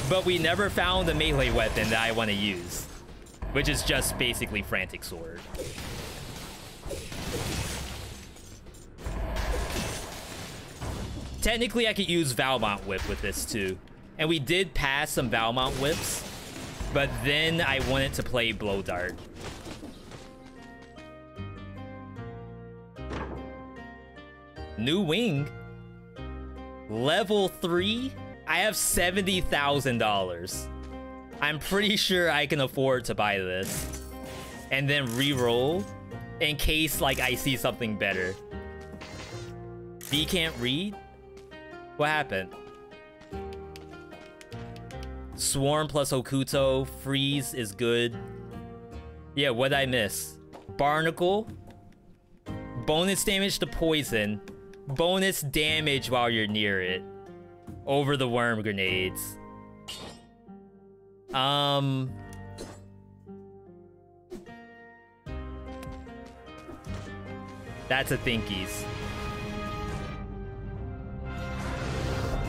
But we never found a melee weapon that I want to use, which is just basically Frantic Sword. Technically, I could use Valmont Whip with this too. And we did pass some Valmont Whips, but then I wanted to play Blow Dart. New wing. Level 3? I have $70,000. I'm pretty sure I can afford to buy this. And then re-roll in case like I see something better. V can't read? What happened? Swarm plus Okuto. Freeze is good. Yeah, what'd I miss? Barnacle. Bonus damage to poison. Bonus damage while you're near it. Over the worm grenades. That's a thinkies.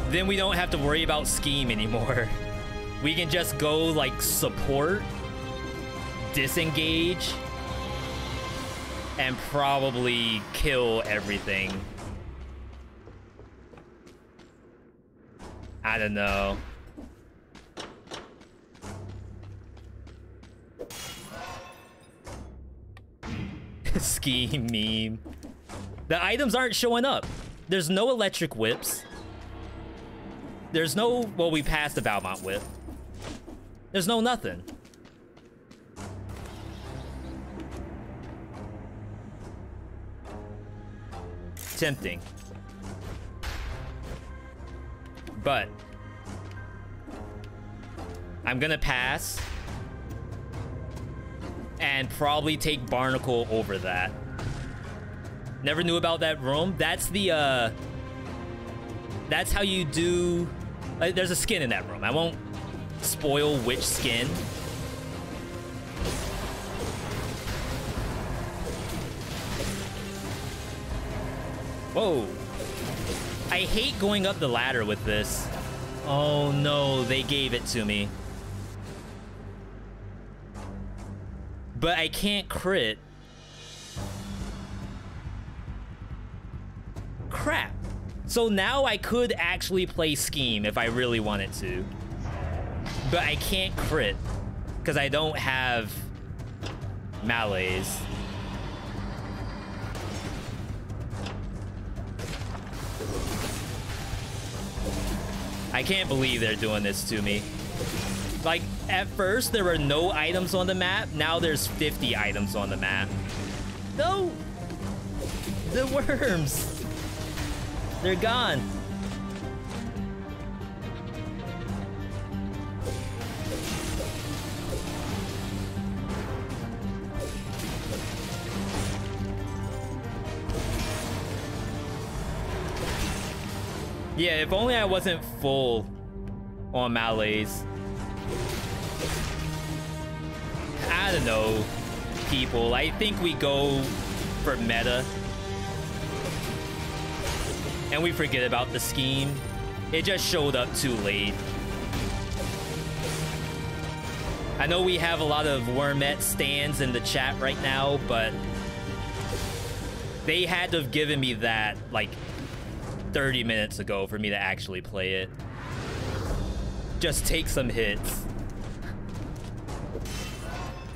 Then we don't have to worry about scheme anymore. We can just go like support, disengage, and probably kill everything. I don't know. Scheme meme. The items aren't showing up. There's no electric whips. There's no... Well, we passed the Valmont Whip. There's no nothing. Tempting. But I'm gonna pass and probably take Barnacle over that. Never knew about that room. That's the that's how you do there's a skin in that room. I won't spoil which skin. Whoa. I hate going up the ladder with this. Oh no, they gave it to me. But I can't crit. Crap. So now I could actually play Scheme if I really wanted to. But I can't crit because I don't have melees. I can't believe they're doing this to me. Like, at first there were no items on the map. Now there's 50 items on the map. No! The worms! They're gone. Yeah, if only I wasn't full on melees. I don't know, people. I think we go for meta. And we forget about the scheme. It just showed up too late. I know we have a lot of Wormette stands in the chat right now, but they had to have given me that, like, 30 minutes ago for me to actually play it. Just take some hits.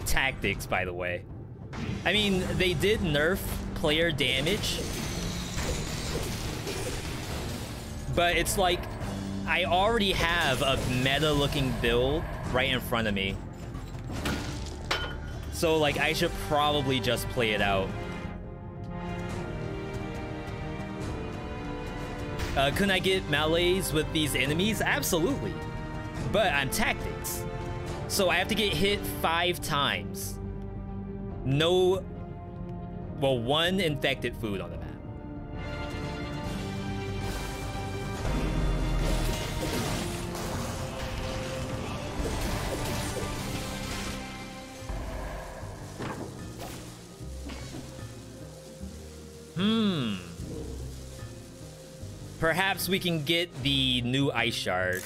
Tactics, by the way. I mean, they did nerf player damage, but it's like I already have a meta-looking build right in front of me. So, like, I should probably just play it out. Couldn't I get melees with these enemies? Absolutely. But I'm tactics. So I have to get hit 5 times. No... Well, 1 infected food on the map. Perhaps we can get the new ice shard.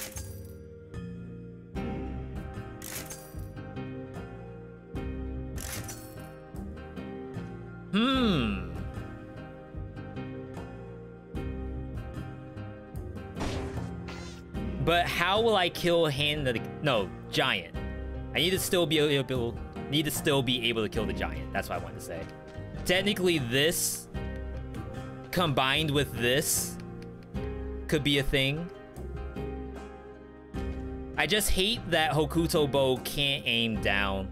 But how will I kill giant? I need to still be able to kill the giant. That's what I wanted to say. Technically, this combined with this could be a thing. I just hate that Hokuto bow can't aim down.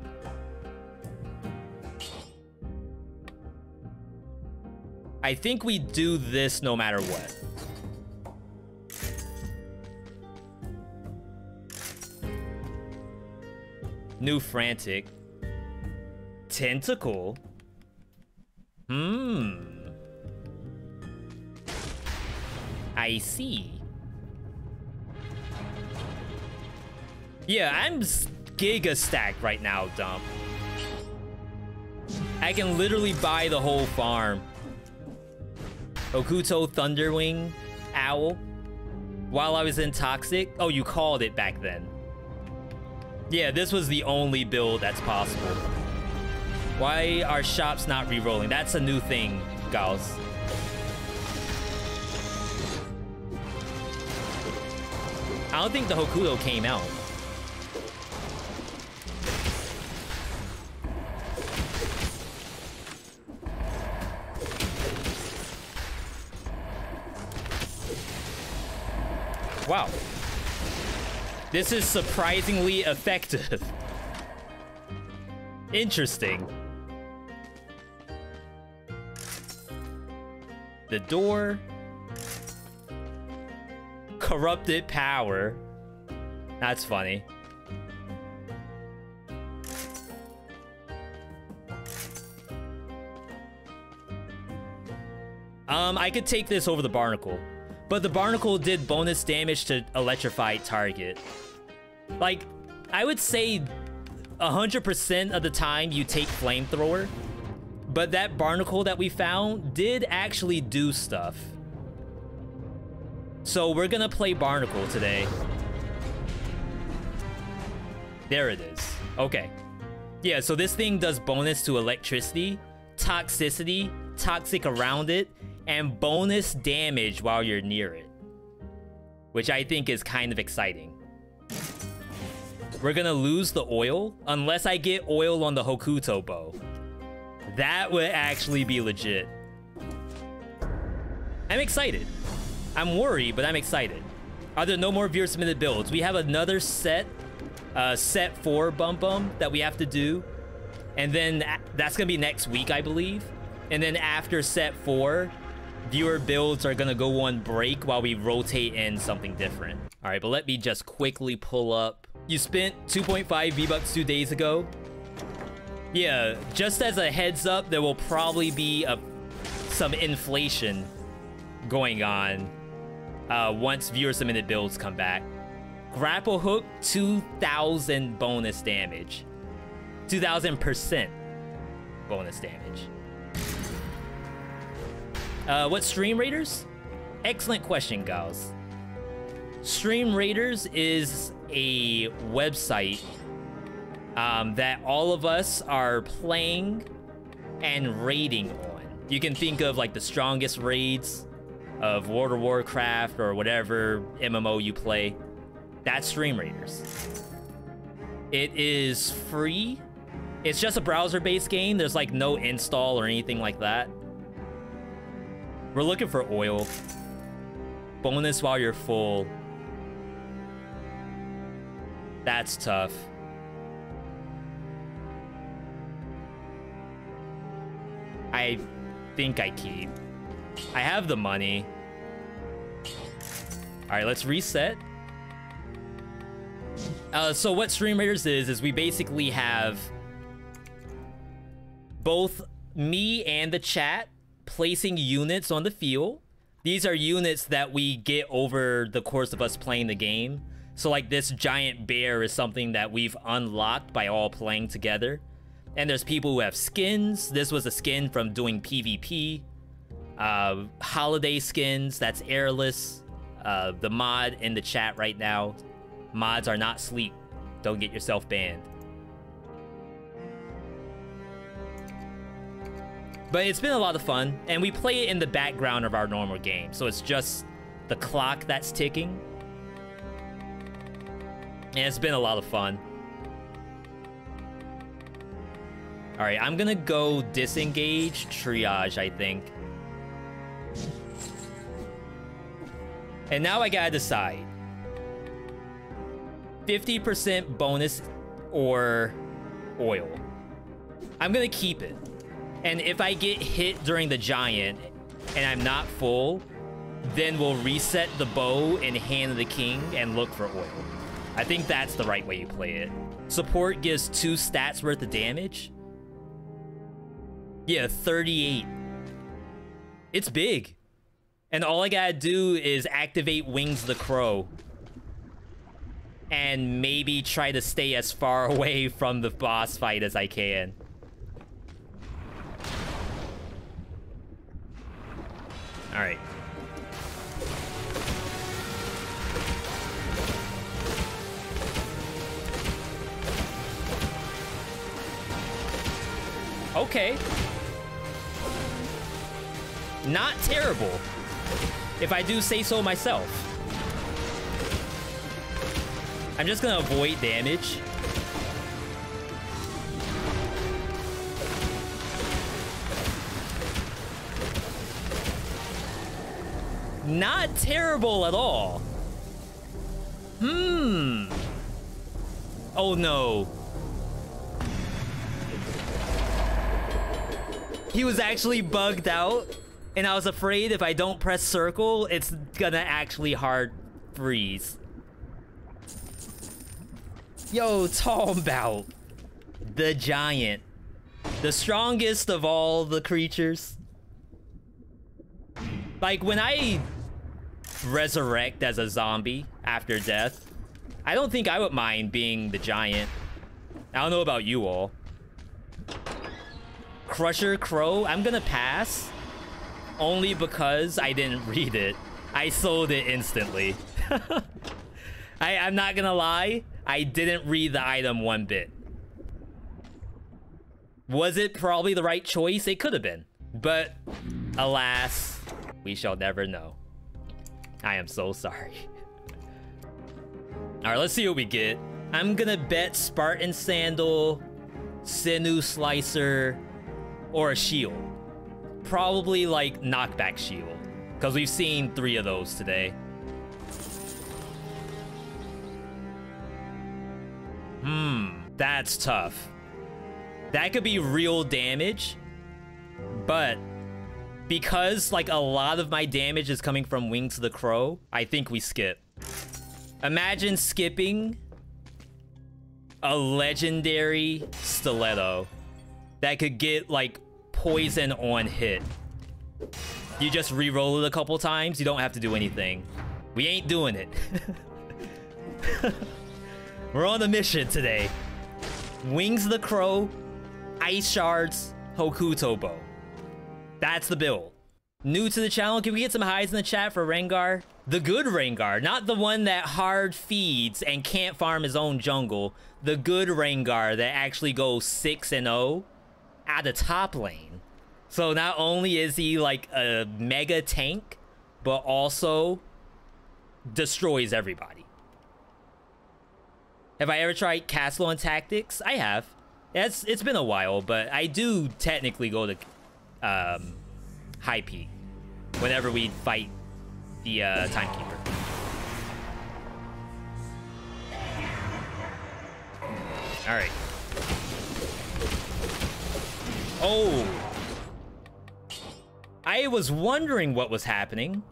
I think we do this no matter what. New frantic. Tentacle? I see. Yeah, I'm giga stacked right now, Dump. I can literally buy the whole farm. Okuto Thunderwing Owl. While I was in Toxic. Oh, you called it back then. Yeah, this was the only build that's possible. Why are shops not re-rolling? That's a new thing, Gauss. I don't think the Hokuto came out. Wow. This is surprisingly effective. Interesting. The door. Corrupted power. That's funny. I could take this over the barnacle. But the barnacle did bonus damage to electrified target. Like, I would say 100% of the time you take flamethrower. But that barnacle that we found did actually do stuff. So we're gonna play barnacle today. There it is. Okay. Yeah, so this thing does bonus to electricity, toxicity, toxic around it, and bonus damage while you're near it. Which I think is kind of exciting. We're gonna lose the oil unless I get oil on the Hokuto bow. That would actually be legit. I'm excited. I'm worried, but I'm excited. Are there no more viewer submitted builds? We have another set 4 bum bum that we have to do. And then that's gonna be next week, I believe. And then after set 4, viewer builds are gonna go on break while we rotate in something different. All right, but let me just quickly pull up. You spent 2.5 V-Bucks 2 days ago. Yeah, just as a heads up, there will probably be some inflation going on once viewer submitted builds come back. Grapple hook, 2,000 bonus damage. 2,000% bonus damage. What Stream Raiders? Excellent question, guys. Stream Raiders is a website that all of us are playing and raiding on. You can think of like the strongest raids of World of Warcraft or whatever MMO you play. That's Stream Raiders. It is free. It's just a browser-based game. There's like no install or anything like that. We're looking for oil. Bonus while you're full. That's tough. I think I keep. I have the money. All right, let's reset. So what Stream Raiders is we basically have both me and the chat placing units on the field. These are units that we get over the course of us playing the game. So like this giant bear is something that we've unlocked by all playing together. And there's people who have skins. This was a skin from doing PvP. holiday skins, that's airless. The mod in the chat right now, mods are not sleep. Don't get yourself banned. But it's been a lot of fun, and we play it in the background of our normal game, so it's just the clock that's ticking. And it's been a lot of fun. All right, I'm gonna go disengage, triage, I think. And now I gotta decide. 50% bonus or oil. I'm gonna keep it. And if I get hit during the giant and I'm not full, then we'll reset the bow and hand the king and look for oil. I think that's the right way you play it. Support gives 2 stats worth of damage. Yeah, 38. It's big. And all I gotta do is activate Wings the Crow. And maybe try to stay as far away from the boss fight as I can. Alright. Okay. Not terrible, if I do say so myself. I'm just gonna avoid damage. Not terrible at all. Oh no. He was actually bugged out, and I was afraid if I don't press circle, it's gonna actually hard freeze. Yo, talking about the giant, the strongest of all the creatures. Like, when I resurrect as a zombie after death, I don't think I would mind being the giant. I don't know about you all. Crusher Crow, I'm gonna pass. Only because I didn't read it. I sold it instantly. I'm not gonna lie, I didn't read the item one bit. Was it probably the right choice? It could have been. But, alas, we shall never know. I am so sorry. Alright, let's see what we get. I'm gonna bet Spartan Sandal, Sinew Slicer, or a shield. Probably like knockback shield, because we've seen 3 of those today. That's tough. That could be real damage, but because like a lot of my damage is coming from Wings of the Crow, I think we skip. Imagine skipping a legendary stiletto that could get like poison on hit. You just re-roll it a couple times, you don't have to do anything. We ain't doing it. We're on a mission today. Wings of the Crow, Ice Shards, Hokuto Bow. That's the build. New to the channel, can we get some highs in the chat for Rengar? The good Rengar, not the one that hard feeds and can't farm his own jungle. The good Rengar that actually goes 6-0 at the top lane. So not only is he like a mega tank, but also destroys everybody. Have I ever tried Castle on Tactics? I have. It's been a while, but I do technically go to High Peak whenever we fight the Timekeeper. All right. Oh. I was wondering what was happening.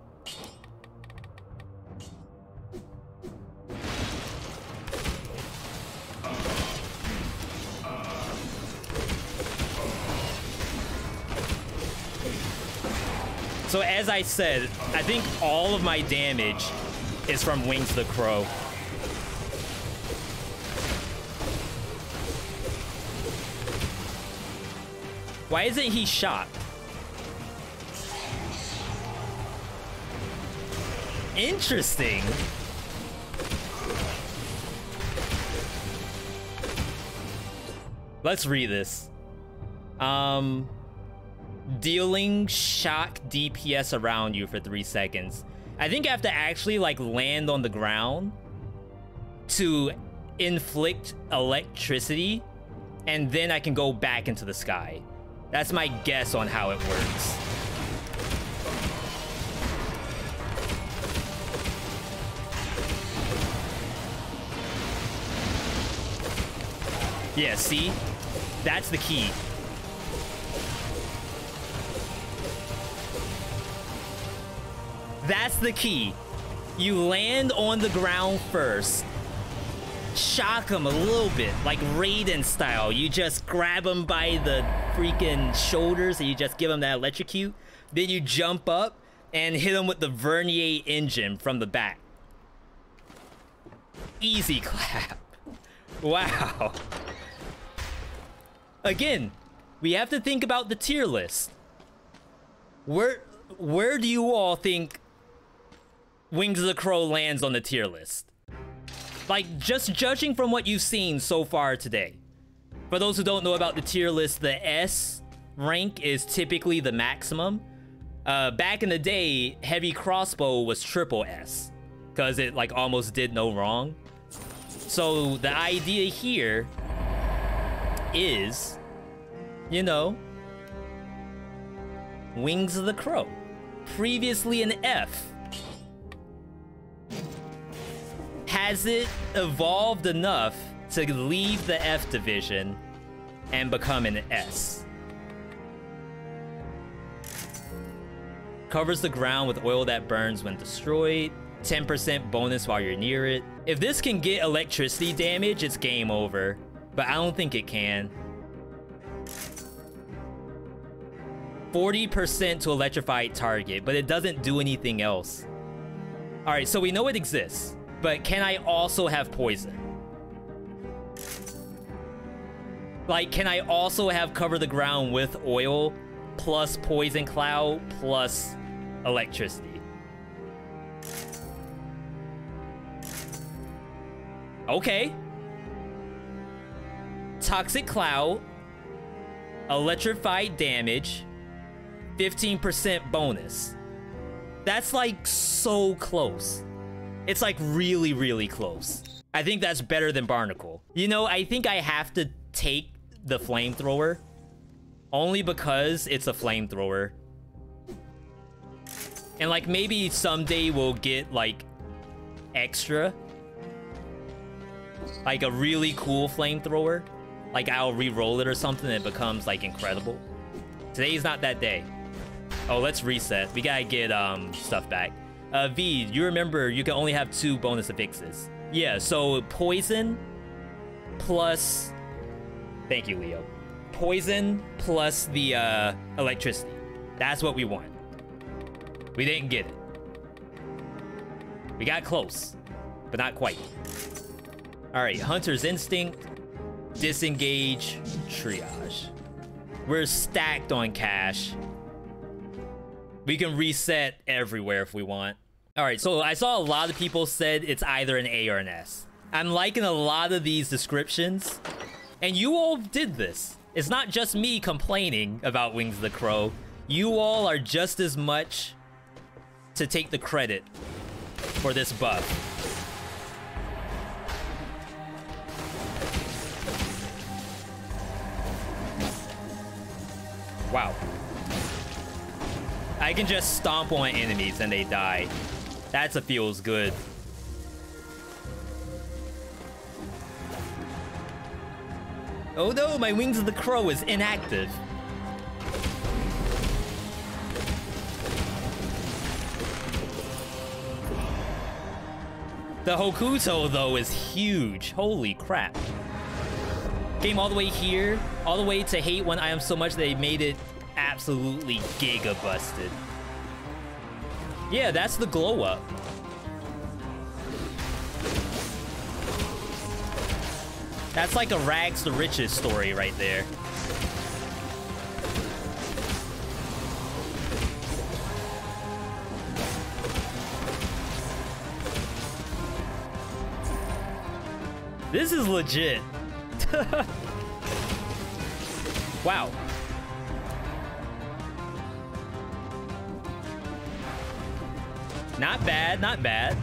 So as I said, I think all of my damage is from Wings of the Crow. Why isn't he shot? Interesting. Let's read this. Dealing shock DPS around you for 3 seconds. I think I have to actually like land on the ground to inflict electricity, and then I can go back into the sky. That's my guess on how it works. Yeah, see? That's the key. That's the key. You land on the ground first. Shock him a little bit, like Raiden style. You just grab him by the freaking shoulders and you just give him that electrocute. Then you jump up and hit him with the Vernier engine from the back. Easy clap. Wow. Again, we have to think about the tier list. Where do you all think Wings of the Crow lands on the tier list? Like, just judging from what you've seen so far today. For those who don't know about the tier list, the S rank is typically the maximum. Back in the day, Heavy Crossbow was triple S, because it like almost did no wrong. So the idea here is, you know, Wings of the Crow, previously an F. Has it evolved enough to leave the F division and become an S? Covers the ground with oil that burns when destroyed. 10% bonus while you're near it. If this can get electricity damage, it's game over. But I don't think it can. 40% to electrified target, but it doesn't do anything else. Alright, so we know it exists. But can I also have poison? Like, can I also have cover the ground with oil, plus poison cloud, plus electricity? Okay. Toxic cloud, electrified damage, 15% bonus. That's like so close. It's like really, really close. I think that's better than Barnacle. You know, I think I have to take the flamethrower only because it's a flamethrower. And like maybe someday we'll get like extra. Like a really cool flamethrower. Like I'll re-roll it or something and it becomes like incredible. Today's not that day. Oh, let's reset. We gotta get stuff back. V, you remember you can only have 2 bonus affixes. Yeah, so poison plus... Thank you, Leo. Poison plus the electricity. That's what we want. We didn't get it. We got close, but not quite. Alright, Hunter's Instinct, Disengage, Triage. We're stacked on cash. We can reset everywhere if we want. Alright, so I saw a lot of people said it's either an A or an S. I'm liking a lot of these descriptions. And you all did this. It's not just me complaining about Wings of the Crow. You all are just as much to take the credit for this buff. Wow. I can just stomp on enemies and they die. That's a feels good. Oh no, my Wings of the Crow is inactive. The Hokuto, though, is huge. Holy crap. Came all the way here, all the way to hate one item so much they made it absolutely giga busted. Yeah, that's the glow up. That's like a rags to riches story right there. This is legit. Wow. Not bad, not bad.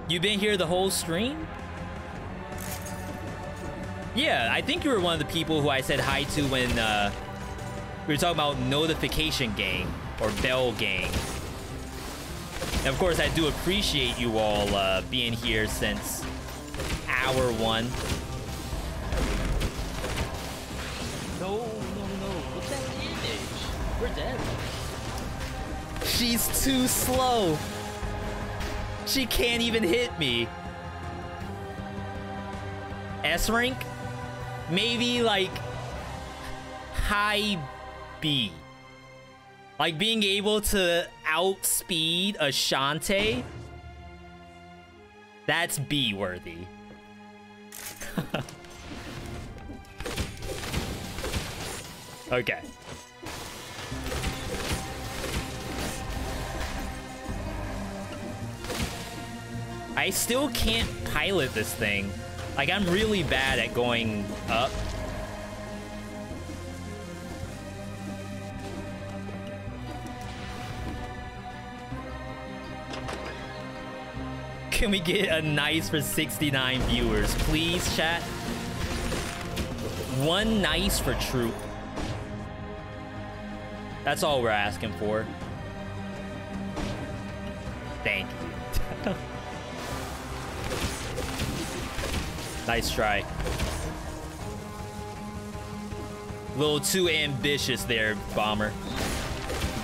You've been here the whole stream? Yeah, I think you were one of the people who I said hi to when we were talking about notification gang or bell gang. And of course, I do appreciate you all being here since hour 1. No. What's that damage? We're dead. She's too slow. She can't even hit me. S rank? Maybe like high B. Like being able to outspeed a Shantae. That's B worthy. Okay. I still can't pilot this thing. Like, I'm really bad at going up. Can we get a nice for 69 viewers, please, chat? One nice for Troop. That's all we're asking for. Thank you. Nice try. A little too ambitious there, Bomber.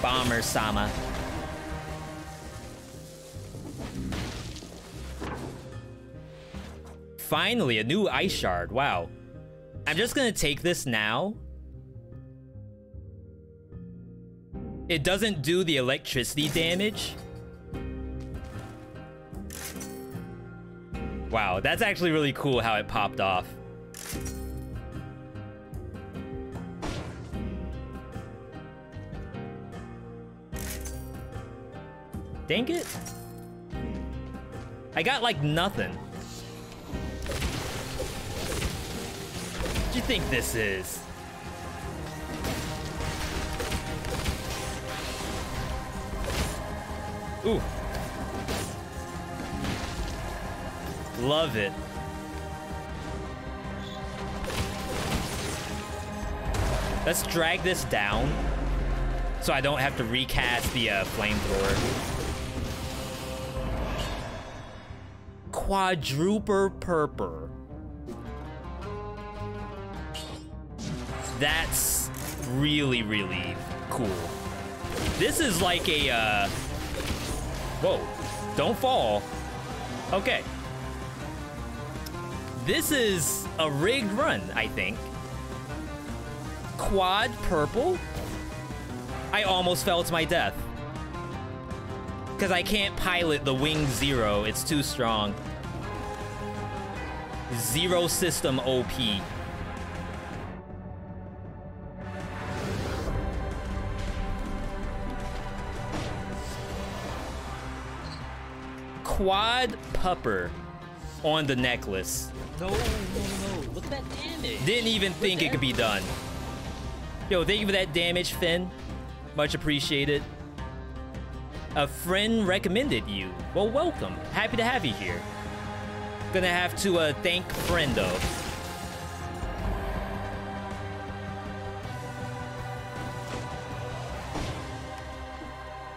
Bomber-sama. Finally, a new ice shard. Wow. I'm just gonna take this now. It doesn't do the electricity damage. Wow, that's actually really cool how it popped off. Dang it. I got like nothing. What do you think this is? Ooh. Love it. Let's drag this down so I don't have to recast the flamethrower. Quadruper purper. That's really, really cool. This is like a, whoa, don't fall. Okay. This is a rigged run, I think. Quad purple? I almost fell to my death. Because I can't pilot the Wing Zero, it's too strong. Zero system OP. Quad pupper on the necklace. No. Look at that damage. Didn't even think it could be done. Yo, thank you for that damage, Finn. Much appreciated. A friend recommended you. Well, welcome. Happy to have you here. Gonna have to thank Friendo.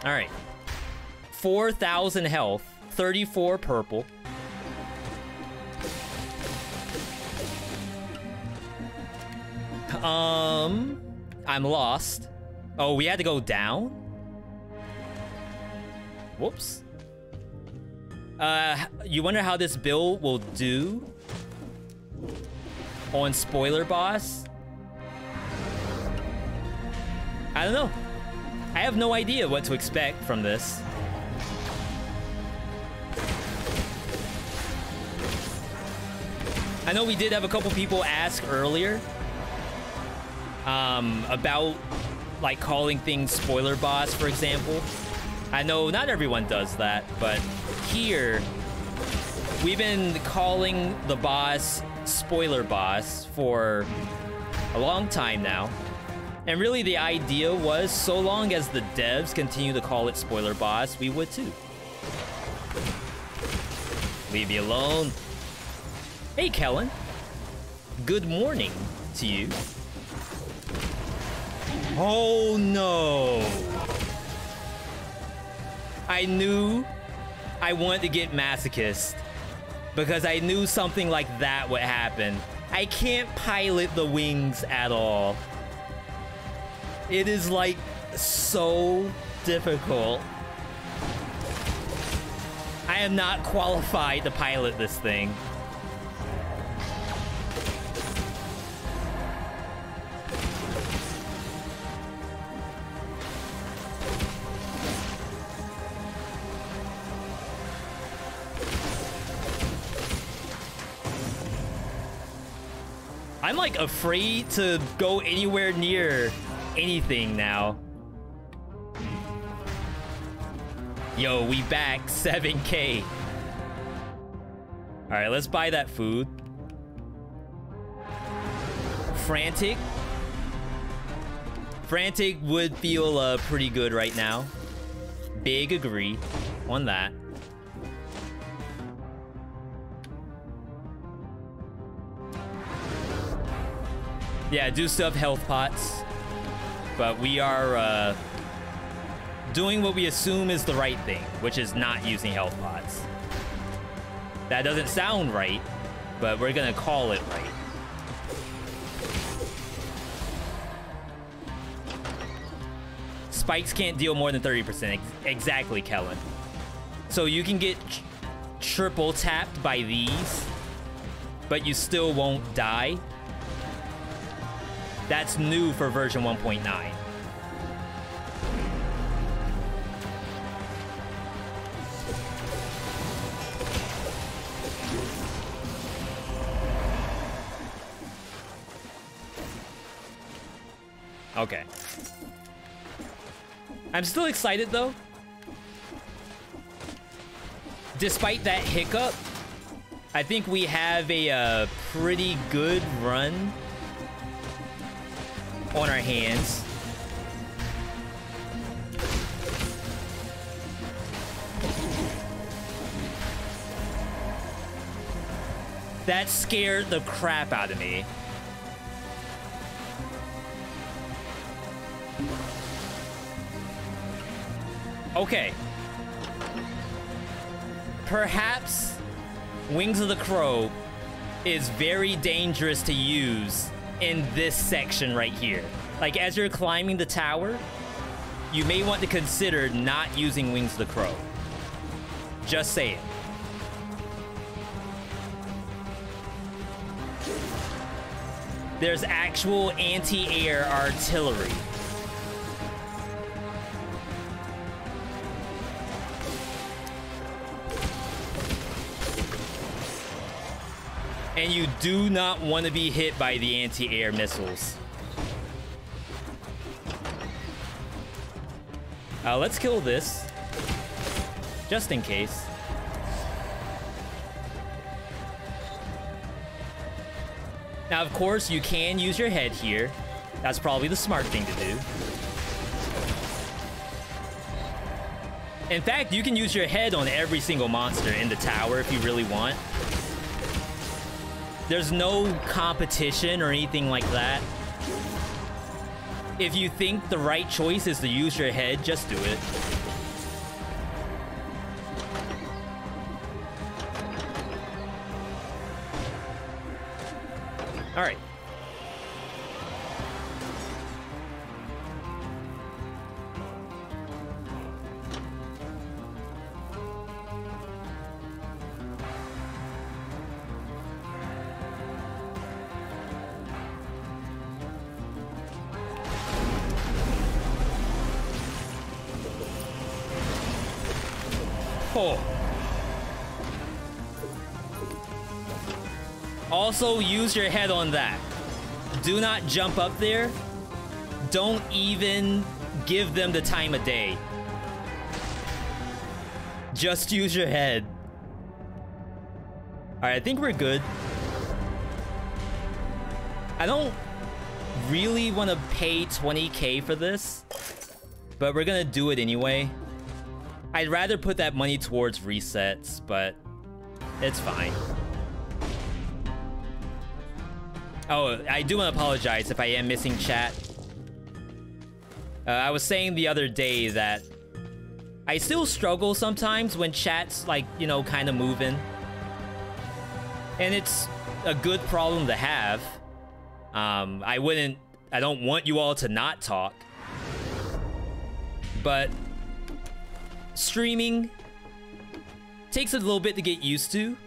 All right. 4,000 health, 34 purple. I'm lost. Oh, we had to go down? Whoops. You wonder how this build will do on spoiler boss? I don't know. I have no idea what to expect from this. I know we did have a couple people ask earlier about like calling things spoiler boss, for example. I know not everyone does that, but here we've been calling the boss spoiler boss for a long time now. And really the idea was, so long as the devs continue to call it spoiler boss, we would too. Leave me alone. Hey, Kellen. Good morning to you. Oh no. I knew I wanted to get masochist because I knew something like that would happen. I can't pilot the wings at all. It is like so difficult. I am not qualified to pilot this thing. I'm like afraid to go anywhere near anything now. Yo, we back 7K. All right, let's buy that food. Frantic. Frantic would feel pretty good right now. Big agree on that. Yeah, I do still have health pots, but we are doing what we assume is the right thing, which is not using health pots. That doesn't sound right, but we're gonna call it right. Spikes can't deal more than 30%. Exactly, Kellen. So you can get triple tapped by these, but you still won't die. That's new for version 1.9. Okay. I'm still excited though. Despite that hiccup, I think we have a pretty good run on our hands. That scared the crap out of me. Okay. Perhaps Wings of the Crow is very dangerous to use in this section right here. Like, as you're climbing the tower, you may want to consider not using Wings of the Crow. Just saying. There's actual anti-air artillery. And you do not want to be hit by the anti-air missiles. Let's kill this, just in case. Now, of course, you can use your head here. That's probably the smart thing to do. In fact, you can use your head on every single monster in the tower if you really want. There's no competition or anything like that. If you think the right choice is to use your head, just do it. All right. Also, use your head on that. Do not jump up there. Don't even give them the time of day. Just use your head. right, I think we're good. I don't really want to pay 20K for this, but we're gonna do it anyway. I'd rather put that money towards resets, but it's fine. Oh, I do want to apologize if I am missing chat. I was saying the other day that I still struggle sometimes when chat's like, you know, kind of moving. And it's a good problem to have. I don't want you all to not talk. But streaming takes a little bit to get used to.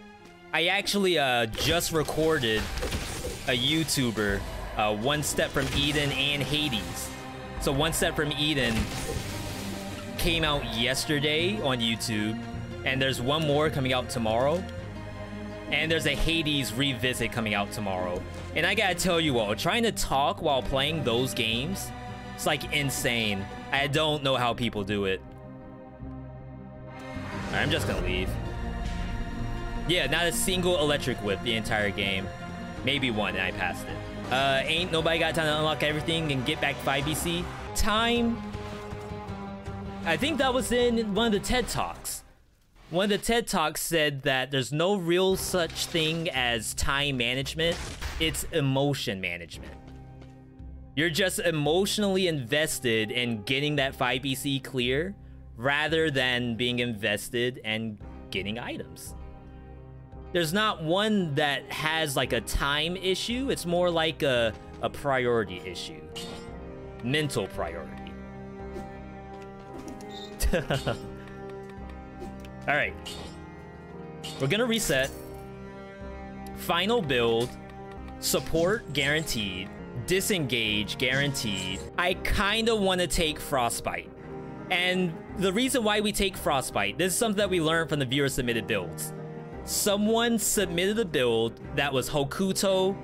I actually just recorded a YouTuber, One Step from Eden and Hades. So One Step from Eden came out yesterday on YouTube, and there's one more coming out tomorrow. And there's a Hades revisit coming out tomorrow. And I gotta tell you all, trying to talk while playing those games, it's like insane. I don't know how people do it. Alright, I'm just gonna leave. Yeah, not a single electric whip the entire game. Maybe one, and I passed it. Ain't nobody got time to unlock everything and get back 5 BC. Time. I think that was in one of the TED Talks. One of the TED Talks said that there's no real such thing as time management. It's emotion management. You're just emotionally invested in getting that 5 BC clear rather than being invested in getting items. There's not one that has like a time issue. It's more like a priority issue. Mental priority. All right. We're gonna reset. Final build. Support guaranteed. Disengage guaranteed. I kind of want to take Frostbite. And the reason why we take Frostbite, this is something that we learned from the viewer submitted builds. Someone submitted a build that was Hokuto,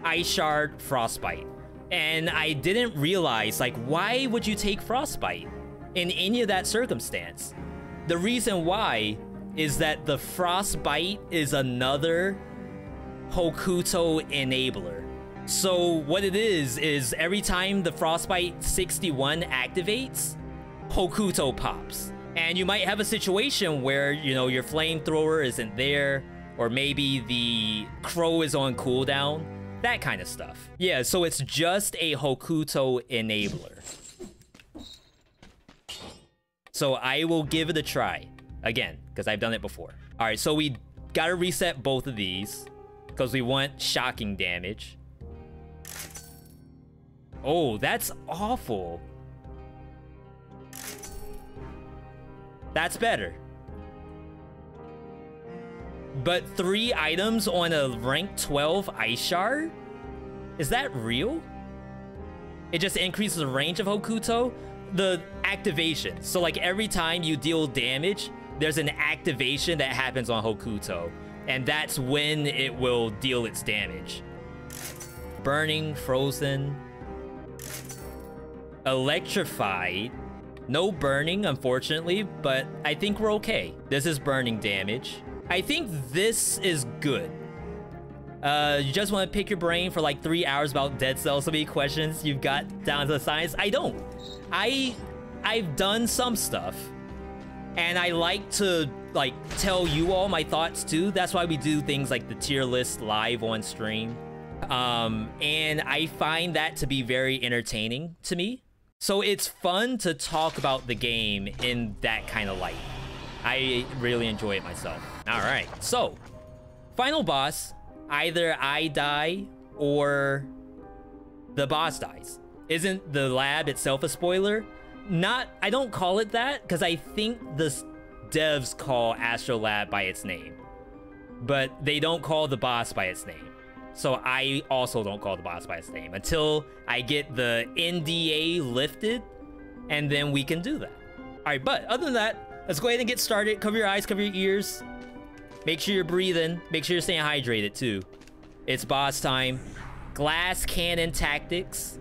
Ice Shard, Frostbite. And I didn't realize, like, why would you take Frostbite in any of that circumstance? The reason why is that the Frostbite is another Hokuto enabler. So what it is every time the Frostbite 61 activates, Hokuto pops. And you might have a situation where, you know, your flamethrower isn't there, or maybe the crow is on cooldown, that kind of stuff. Yeah, so it's just a Hokuto enabler. So I will give it a try again, because I've done it before. All right, so we gotta reset both of these because we want shocking damage. Oh, that's awful. That's better. But 3 items on a rank 12 Ice Shard? Is that real? It just increases the range of Hokuto? The activation. So like every time you deal damage, there's an activation that happens on Hokuto. And that's when it will deal its damage. Burning, frozen. Electrified. No burning, unfortunately, but I think we're okay. This is burning damage. I think this is good. You just want to pick your brain for like 3 hours about Dead Cells. So many questions you've got down to the science. I don't. I've done some stuff, and I like to like tell you all my thoughts too. That's why we do things like the tier list live on stream. And I find that to be very entertaining to me. So it's fun to talk about the game in that kind of light. I really enjoy it myself. All right, so final boss, either I die or the boss dies. Isn't the lab itself a spoiler? I don't call it that because I think the devs call Astrolab by its name, but they don't call the boss by its name. So I also don't call the boss by its name until I get the NDA lifted, and then we can do that. All right, but other than that, let's go ahead and get started. Cover your eyes, cover your ears. Make sure you're breathing. Make sure you're staying hydrated too. It's boss time. Glass cannon tactics.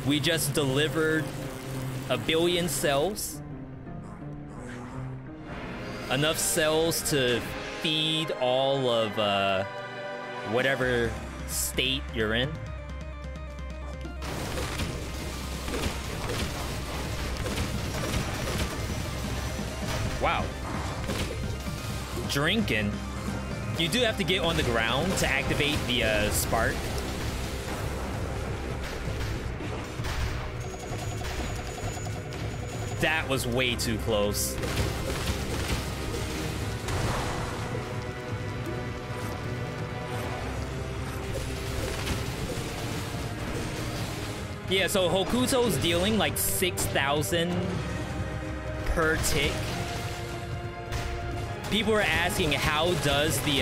We just delivered 1 billion cells. enough cells to feed all of whatever state you're in. Wow. Drinking. You do have to get on the ground to activate the spark. That was way too close. Yeah, so Hokuto's dealing like 6,000 per tick. People are asking how does the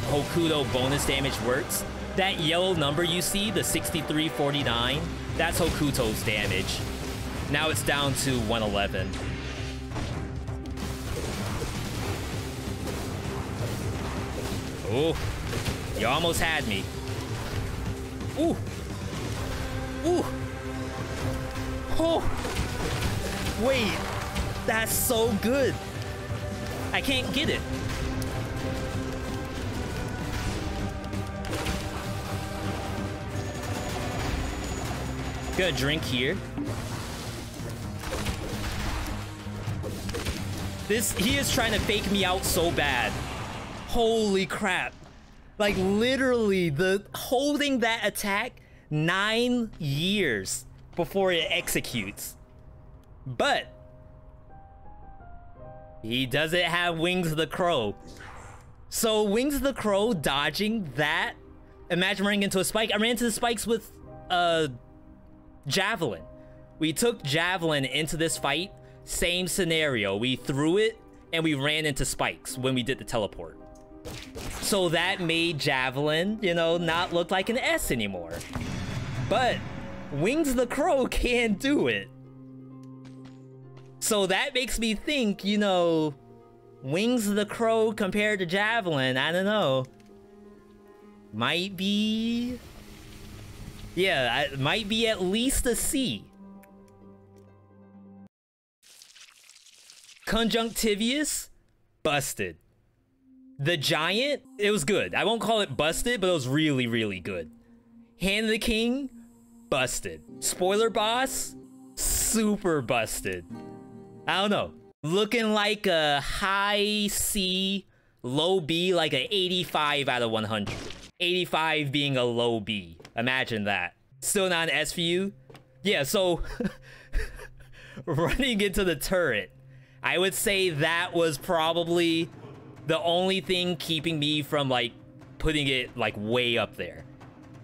Hokuto bonus damage works. That yellow number you see, the 6349, that's Hokuto's damage. Now it's down to 111. Oh, you almost had me. Ooh. Ooh. Oh. Wait, that's so good. I can't get it. Gonna drink here. He is trying to fake me out so bad. Holy crap. Like literally holding that attack 9 years before it executes. But he doesn't have Wings of the Crow. So Wings of the Crow dodging that. Imagine running into a spike. I ran into the spikes with Javelin. We took Javelin into this fight. Same scenario. We threw it and we ran into spikes when we did the teleport. So that made Javelin, you know, not look like an S anymore. But Wings of the Crow can't do it. So that makes me think, you know, Wings of the Crow compared to Javelin, I don't know. Might be... yeah, it might be at least a C. Conjunctivius, busted. The Giant, it was good. I won't call it busted, but it was really, really good. Hand of the King, busted. Spoiler Boss, super busted. I don't know. Looking like a high C, low B, like an 85 out of 100. 85 being a low B. Imagine that. Still not an S for you? Yeah, so running into the turret, I would say that was probably the only thing keeping me from like putting it like way up there.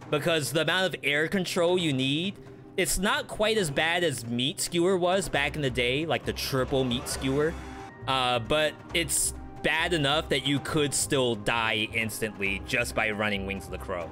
Because the amount of air control you need, it's not quite as bad as Meat Skewer was back in the day, like the triple Meat Skewer. But it's bad enough that you could still die instantly just by running Wings of the Crow.